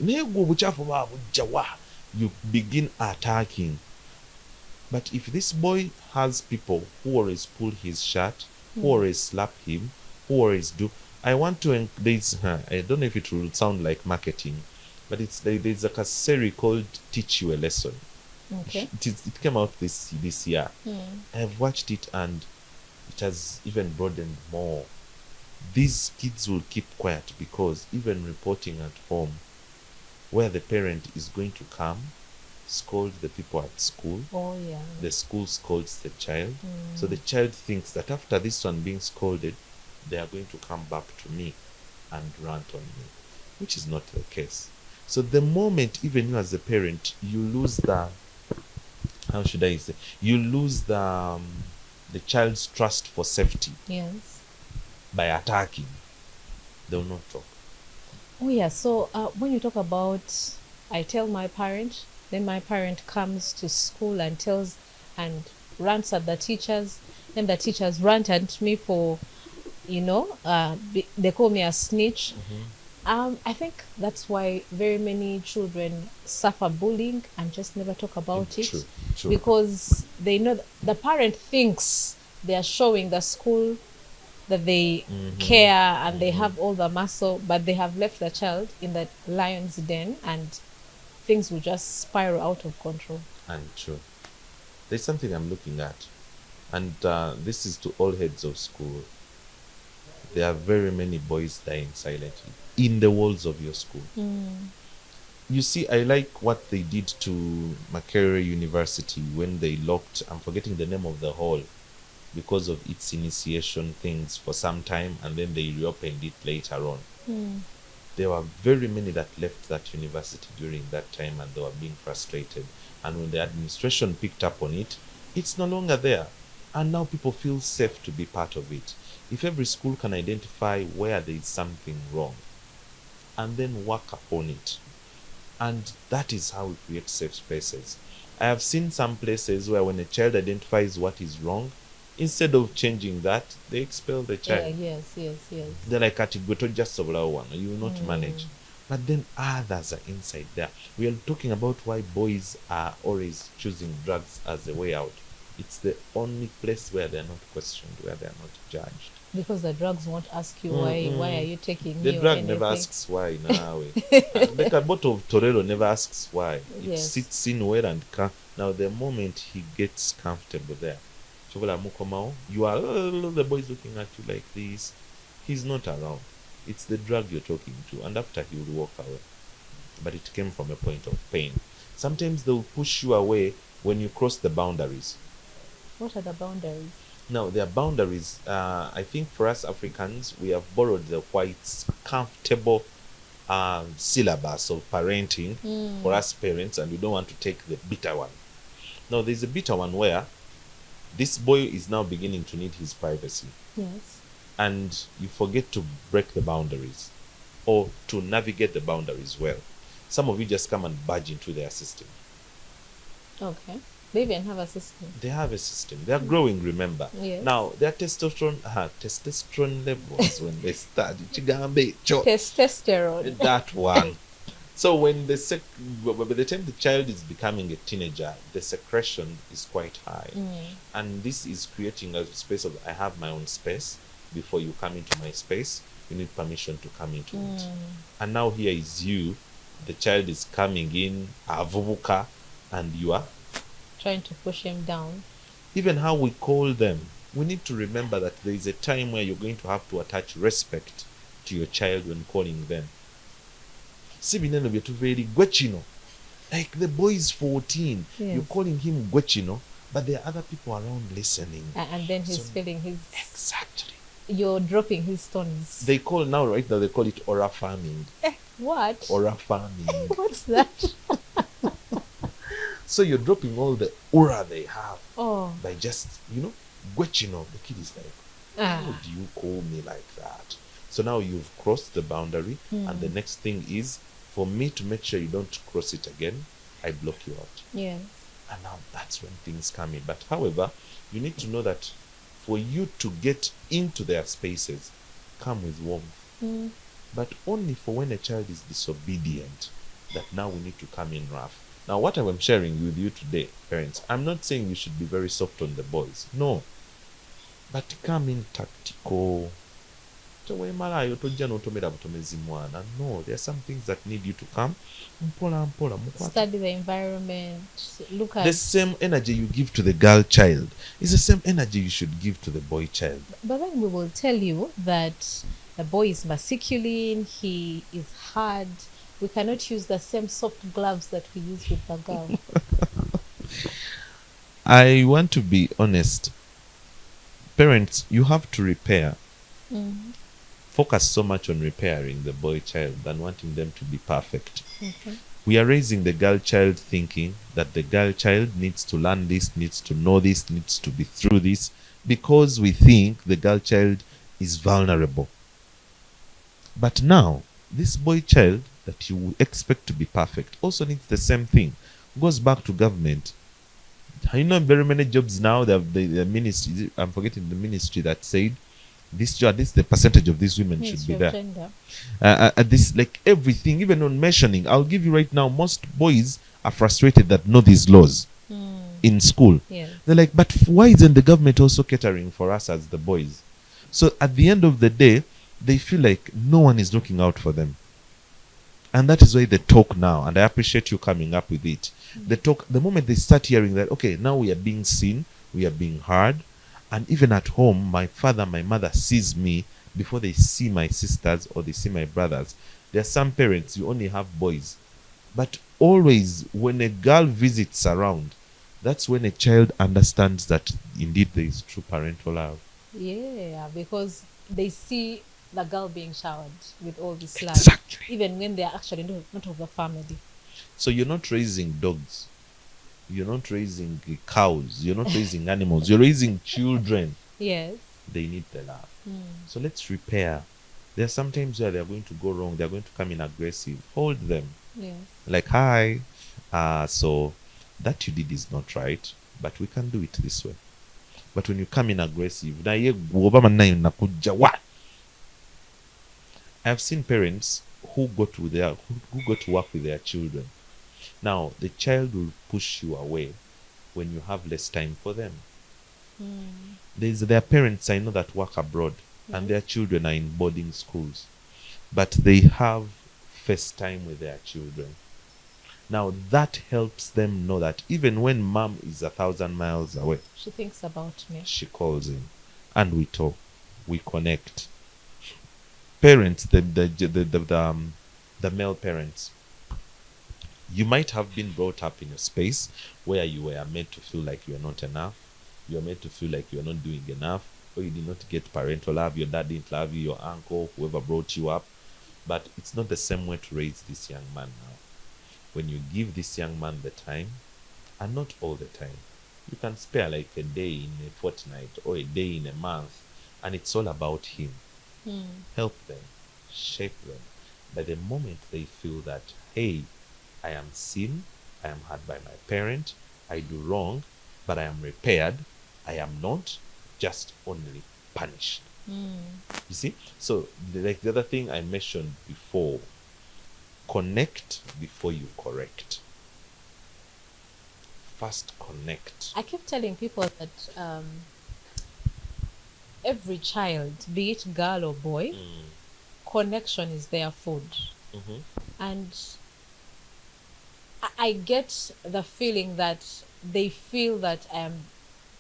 begin attacking. But if this boy has people who always pull his shirt, who always slap him, who always do, I want to I don't know if it will sound like marketing, but there's a series called Teach You a Lesson.
Okay.
It came out this year. I've watched it and it has even broadened more. These kids will keep quiet because even reporting at home, where the parent is going to come, scold the people at school.
Oh yeah.
The school scolds the child. So the child thinks that after this one being scolded, they are going to come back to me and rant on me, which is not the case. So the moment even you as a parent, you lose the, how should I say, you lose the child's trust for safety.
Yes.
By attacking, they will not talk.
Oh yeah. So when you talk about, I tell my parent, then my parent comes to school and tells and rants at the teachers. Then the teachers rant at me for, they call me a snitch. I think that's why very many children suffer bullying and just never talk about it.
True.
Because they know the parent thinks they are showing the school that they care and they have all the muscle, but they have left the child in the lion's den and things will just spiral out of control.
And true. There's something I'm looking at, and this is to all heads of school. There are very many boys dying silently in the walls of your school. You see, I like what they did to Makerere University when they locked, I'm forgetting the name of the hall, because of its initiation things for some time, and then they reopened it later on. There were very many that left that university during that time and they were being frustrated. And when the administration picked up on it, it's no longer there. And now people feel safe to be part of it. If every school can identify where there is something wrong and then work upon it, and that is how we create safe spaces. I have seen some places where when a child identifies what is wrong, instead of changing that, they expel the child.
Yes.
They're like, just one, you will not manage. But then others are inside there. We are talking about why boys are always choosing drugs as a way out. It's the only place where they're not questioned, where they're not judged.
Because the drugs won't ask you why are you taking
the
me
drug
or
never
anything.
asks why. The bottle of Torero never asks why. It
Yes.
sits in where and now the moment he gets comfortable there, Sobola mukomao, you are, oh, the boy is looking at you like this. He's not around. It's the drug you're talking to, and after he will walk away. But it came from a point of pain. Sometimes they'll push you away when you cross the boundaries.
What are the boundaries?
Now, there are boundaries. I think for us Africans, we have borrowed the whites' comfortable syllabus of parenting for us parents, and we don't want to take the bitter one. Now, there's a bitter one where this boy is now beginning to need his privacy,
Yes.
and you forget to break the boundaries or to navigate the boundaries well. Some of you just come and barge into their system.
Okay. They even have a system.
They have a system. They are growing, remember.
Yes.
Now, their testosterone levels when they start.
Testosterone.
That one. So when by the time the child is becoming a teenager, the secretion is quite high. And this is creating a space of, I have my own space. Before you come into my space, you need permission to come into it. And now here is you, the child is coming in, avubuka, and you are
Trying to push him down.
even how we call them. We need to remember that there is a time where you're going to have to attach respect to your child when calling them. Si bineno byetu very gwechino. Like the boy is 14,
Yes.
you're calling him gwechino, but there are other people around listening.
And then he's
So-
feeling his.
Exactly.
You're dropping his tones.
They call now, right now, they call it aura farming.
What?
Aura farming.
What's that?
So you're dropping all the aura they have
Oh.
by just, gwechino. The kid is like,
Ah.
how do you call me like that? So now you've crossed the boundary, and the next thing is for me to make sure you don't cross it again, I block you out.
Yes.
And now that's when things come in. But however, you need to know that for you to get into their spaces, come with warmth. But only for when a child is disobedient, that now we need to come in rough. Now, what I'm sharing with you today, parents, I'm not saying you should be very soft on the boys. No. But come in tactical. No, there are some things that need you to come.
Study the environment. Look at.
The same energy you give to the girl child is the same energy you should give to the boy child.
But then we will tell you that the boy is masculine, he is hard. We cannot use the same soft gloves that we use with the girl.
I want to be honest. Parents, you have to repair. Focus so much on repairing the boy child than wanting them to be perfect.
Okay.
We are raising the girl child thinking that the girl child needs to learn this, needs to know this, needs to be through this, because we think the girl child is vulnerable. But now, this boy child that you expect to be perfect also needs the same thing. Goes back to government. You know, very many jobs now, the ministry, I'm forgetting the ministry that said this job, this the percentage of these women should be there.
Gender.
This, like everything, even on mentioning, I'll give you right now, most boys are frustrated that know these laws in school.
Yes.
They're like, but why isn't the government also catering for us as the boys? So at the end of the day, they feel like no one is looking out for them. And that is why they talk now, and I appreciate you coming up with it. They talk the moment they start hearing that, okay, now we are being seen, we are being heard, and even at home, my father, my mother sees me before they see my sisters or they see my brothers. There are some parents, you only have boys. But always, when a girl visits around, that's when a child understands that indeed there is true parental love.
Yeah, because they see the girl being showered with all this love,
Exactly.
even when they are actually not of the family.
So you're not raising dogs. You're not raising cows. You're not raising animals. You're raising children.
Yes.
They need the love. So let's repair. There are some times where they're going to go wrong. They're going to come in aggressive. Hold them.
Yes.
Like, hi. So that you did is not right, but we can do it this way. But when you come in aggressive, I've seen parents who go to work with their children. Now the child will push you away when you have less time for them. There are parents I know that work abroad and their children are in boarding schools, but they have face time with their children. Now that helps them know that even when mom is 1,000 miles away,
She thinks about me.
she calls in and we talk, we connect. Parents, the male parents, you might have been brought up in a space where you were made to feel like you are not enough, you are made to feel like you are not doing enough, or you did not get parental love, your dad didn't love you, your uncle, whoever brought you up. But it's not the same way to raise this young man now. When you give this young man the time, and not all the time, you can spare like a day in a fortnight or a day in a month, and it's all about him. Help them, shape them. By the moment they feel that, hey, I am seen, I am hurt by my parent, I do wrong, but I am repaired, I am not just only punished. You see? So, like the other thing I mentioned before, connect before you correct. First connect.
I keep telling people that every child, be it girl or boy, connection is their food. And I get the feeling that they feel that I am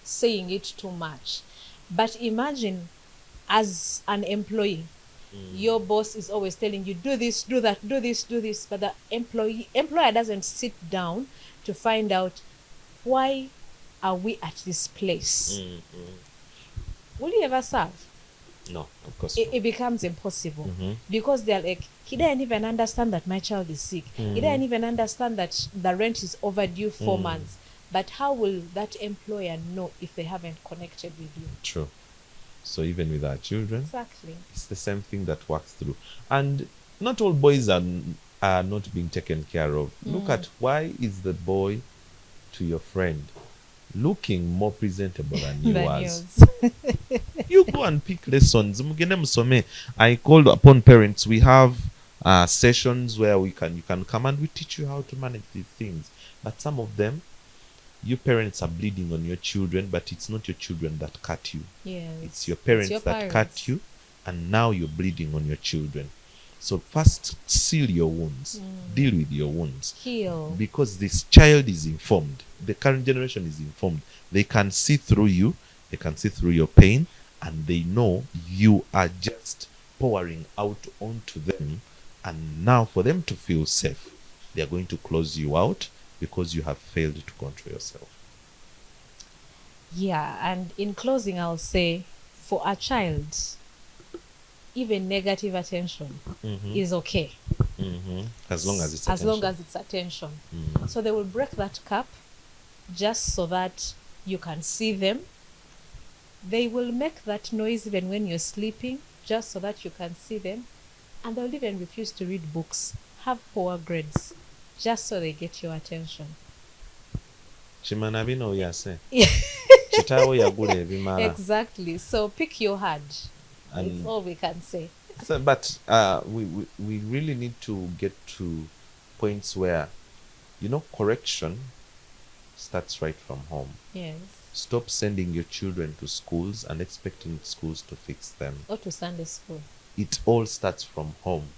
saying it too much. But imagine, as an employee, your boss is always telling you, do this, do that, do this, do this. But the employer doesn't sit down to find out, why are we at this place? Will you ever serve?
No, of course
It,
not.
it becomes impossible because they're like, he didn't even understand that my child is sick. He didn't even understand that the rent is overdue 4 months. But how will that employer know if they haven't connected with you?
True. So even with our children,
Exactly.
it's the same thing that works through. And not all boys are not being taken care of. Look at, why is the boy to your friend looking more presentable than you
Than
was?
yours.
You go and pick lessons. Mugende musome. I called upon parents. We have sessions where you can come and we teach you how to manage these things. But some of them, you parents are bleeding on your children, but it's not your children that cut you.
Yes.
It's your parents that cut you, and now you're bleeding on your children. So first, seal your wounds. Deal with your wounds.
Heal.
Because this child is informed. The current generation is informed. They can see through you. They can see through your pain, and they know you are just pouring out onto them. And now for them to feel safe, they are going to close you out because you have failed to control yourself.
Yeah, and in closing, I'll say, for a child, even negative attention is okay.
As long as it's
as
attention.
long as it's attention. So they will break that cap just so that you can see them. They will make that noise even when you're sleeping, just so that you can see them. And they'll even refuse to read books, have poor grades, just so they get your attention.
Chimana bino yase.
Yeah.
Chitawo yagula ebimala.
Exactly. So pick your heart.
And
That's all we can say.
so, but we really need to get to points where, correction starts right from home.
Yes.
Stop sending your children to schools and expecting schools to fix them.
Or to Sunday school.
It all starts from home.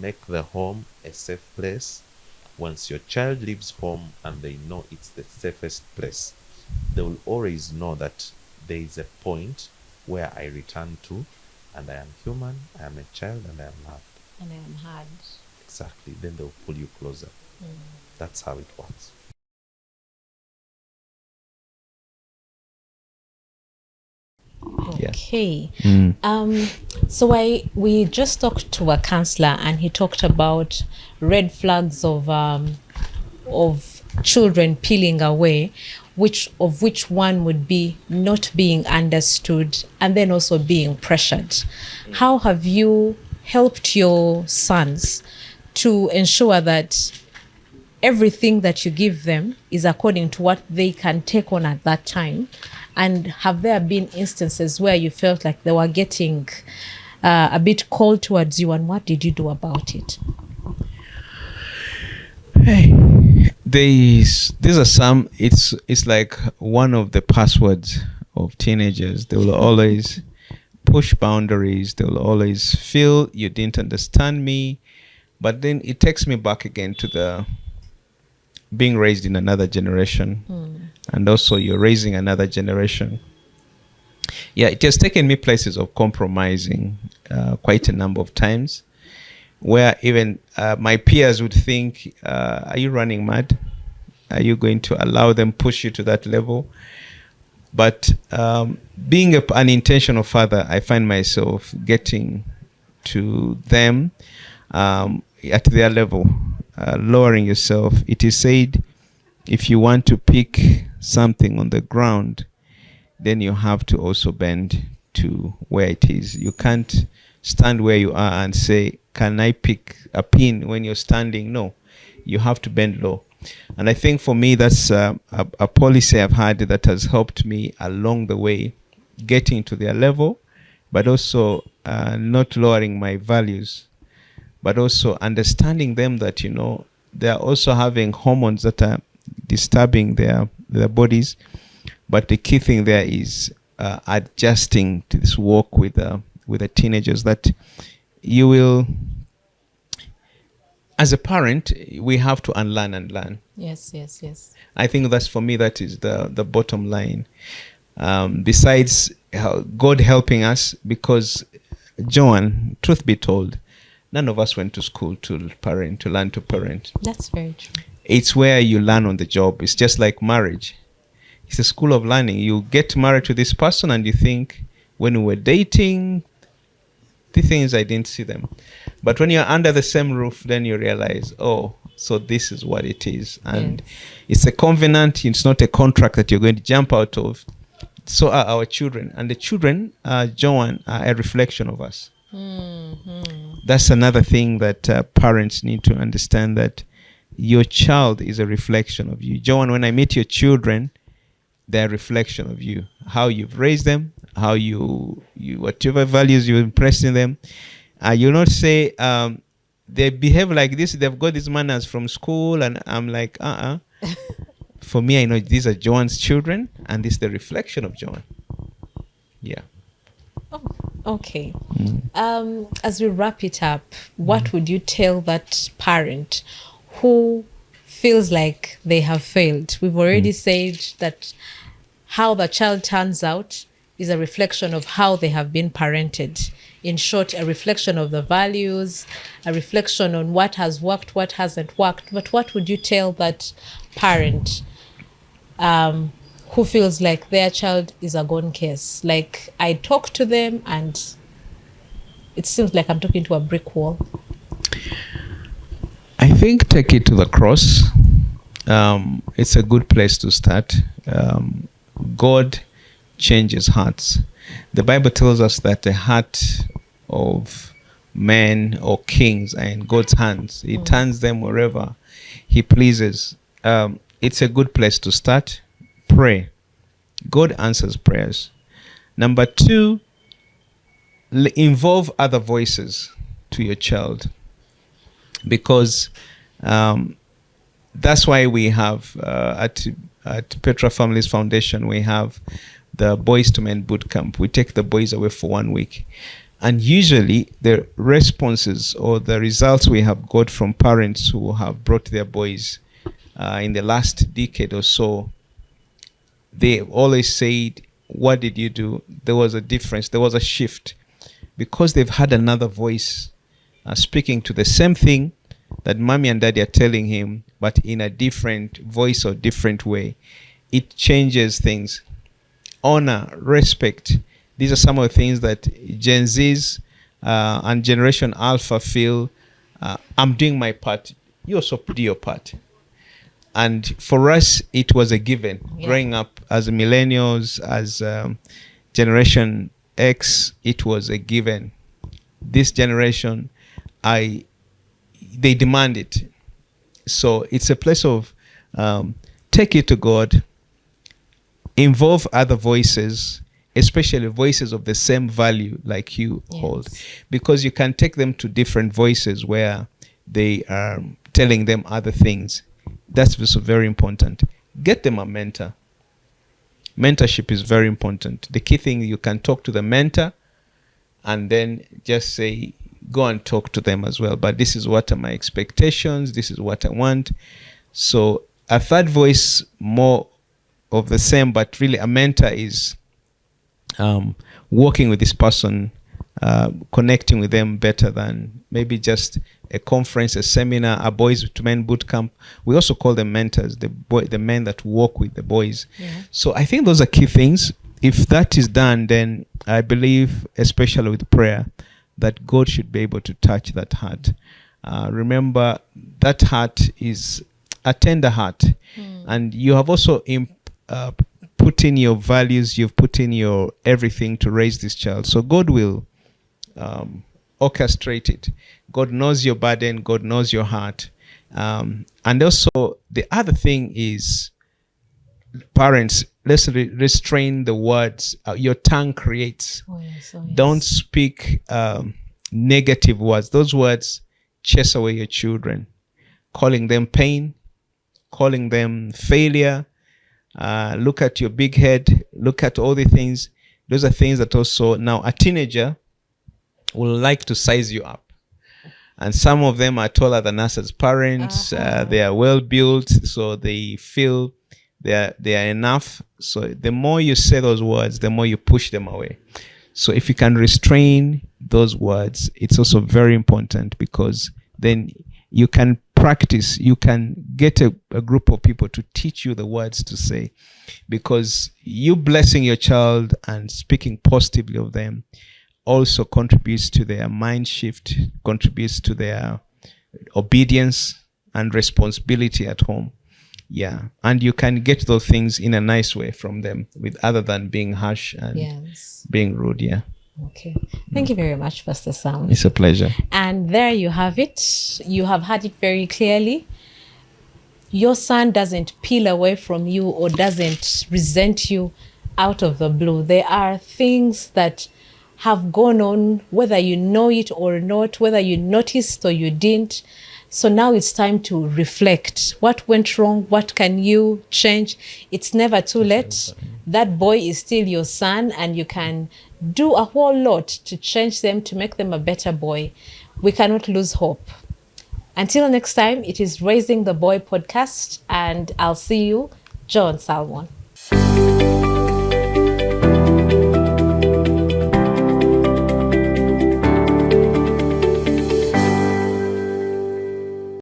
Make the home a safe place. Once your child leaves home and they know it's the safest place, they will always know that there is a point where I return to, and I am human, I am a child, and I am loved.
And I am hard.
Exactly. Then they'll pull you closer. That's how it works.
Yeah.
Okay. So we just talked to a counselor, and he talked about red flags of children peeling away, which one would be not being understood and then also being pressured. How have you helped your sons to ensure that everything that you give them is according to what they can take on at that time? And have there been instances where you felt like they were getting a bit cold towards you, and what did you do about it?
Hey, these are some. It's like one of the passwords of teenagers. They will always push boundaries. They will always feel you didn't understand me, but then it takes me back again to being raised in another generation, and also you're raising another generation. Yeah, it has taken me places of compromising quite a number of times, where even my peers would think, are you running mad? Are you going to allow them push you to that level? But being an intentional father, I find myself getting to them at their level, lowering yourself. It is said, if you want to pick something on the ground, then you have to also bend to where it is. You can't stand where you are and say, can I pick a pin when you're standing? No, you have to bend low. And I think for me, that's a policy I've had that has helped me along the way, getting to their level, but also not lowering my values, but also understanding them that, they're also having hormones that are disturbing their bodies. But the key thing there is adjusting to this walk with the teenagers, that you will, as a parent, we have to unlearn and learn.
Yes.
I think that's, for me, that is the bottom line. Besides God helping us, because Joan, truth be told, none of us went to school to learn to parent.
That's very true.
It's where you learn on the job. It's just like marriage. It's a school of learning. You get married to this person and you think, when we were dating, the things I didn't see them. But when you're under the same roof, then you realize, oh, so this is what it is. And It's a covenant. It's not a contract that you're going to jump out of. So are our children. And the children, Joan, are a reflection of us. That's another thing that parents need to understand, that your child is a reflection of you. Joan, when I meet your children, they're a reflection of you. How you've raised them, how you whatever values you impress in them. You'll not say, they behave like this, they've got these manners from school, and I'm like, For me, I know these are Joan's children, and this is the reflection of Joan. Yeah.
Oh, okay. As we wrap it up, what would you tell that parent who feels like they have failed? We've already said that how the child turns out is a reflection of how they have been parented. In short, a reflection of the values, a reflection on what has worked, what hasn't worked. But what would you tell that parent who feels like their child is a gone case? Like, I talk to them and it seems like I'm talking to a brick wall.
I think take it to the cross. It's a good place to start. God changes hearts. The Bible tells us that the heart of men or kings are in God's hands. He turns them wherever he pleases. It's a good place to start. Pray. God answers prayers. Number 2, involve other voices to your child, because that's why we have at Petra Foundation, we have the Boys to Men boot camp. We take the boys away for 1 week, and usually the responses or the results we have got from parents who have brought their boys in the last decade or so, they always said, what did you do? There was a difference. There was a shift, because they've had another voice speaking to the same thing that mommy and daddy are telling him, but in a different voice or different way. It changes things. Honor, respect. These are some of the things that Gen Zs and Generation Alpha feel, I'm doing my part. You also do your part. And for us, it was a given. Yeah. Growing up as millennials, as Generation X, it was a given. This generation, they demand it. So it's a place of take it to God, involve other voices, especially voices of the same value like you hold, because you can take them to different voices where they are telling them other things. That's also very important. Get them a mentor. Mentorship is very important. The key thing, you can talk to the mentor and then just say, go and talk to them as well. But this is what are my expectations. This is what I want. So a third voice, more of the same, but really a mentor is working with this person, connecting with them better than maybe just a conference, a seminar, a boys to men boot camp. We also call them mentors, the men that work with the boys.
Yeah.
So I think those are key things. If that is done, then I believe, especially with prayer, that God should be able to touch that heart. Remember, that heart is a tender heart, and you have also put in your values, you've put in your everything to raise this child. So God will orchestrate it. God knows your burden, God knows your heart. And also the other thing is, parents, let's restrain the words your tongue creates.
Oh, yes. Oh, yes.
Don't speak negative words. Those words chase away your children, calling them pain, calling them failure. Look at your big head. Look at all the things. Those are things that also, now a teenager will like to size you up. And some of them are taller than us as parents. They are well built, so they feel they are enough. So the more you say those words, the more you push them away. So if you can restrain those words, it's also very important, because then you can practice, you can get a group of people to teach you the words to say, because you blessing your child and speaking positively of them also contributes to their mind shift, contributes to their obedience and responsibility at home. Yeah. And you can get those things in a nice way from them, with other than being harsh and being rude. Yeah.
Okay. Thank you very much, Pastor Sam.
It's a pleasure.
And there you have it. You have had it very clearly. Your son doesn't peel away from you or doesn't resent you out of the blue. There are things that have gone on, whether you know it or not, whether you noticed or you didn't. So now it's time to reflect. What went wrong? What can you change? It's never too late. That boy is still your son, and you can do a whole lot to change them, to make them a better boy. We cannot lose hope. Until next time, it is Raising the Boy podcast, and I'll see you, John Salmon.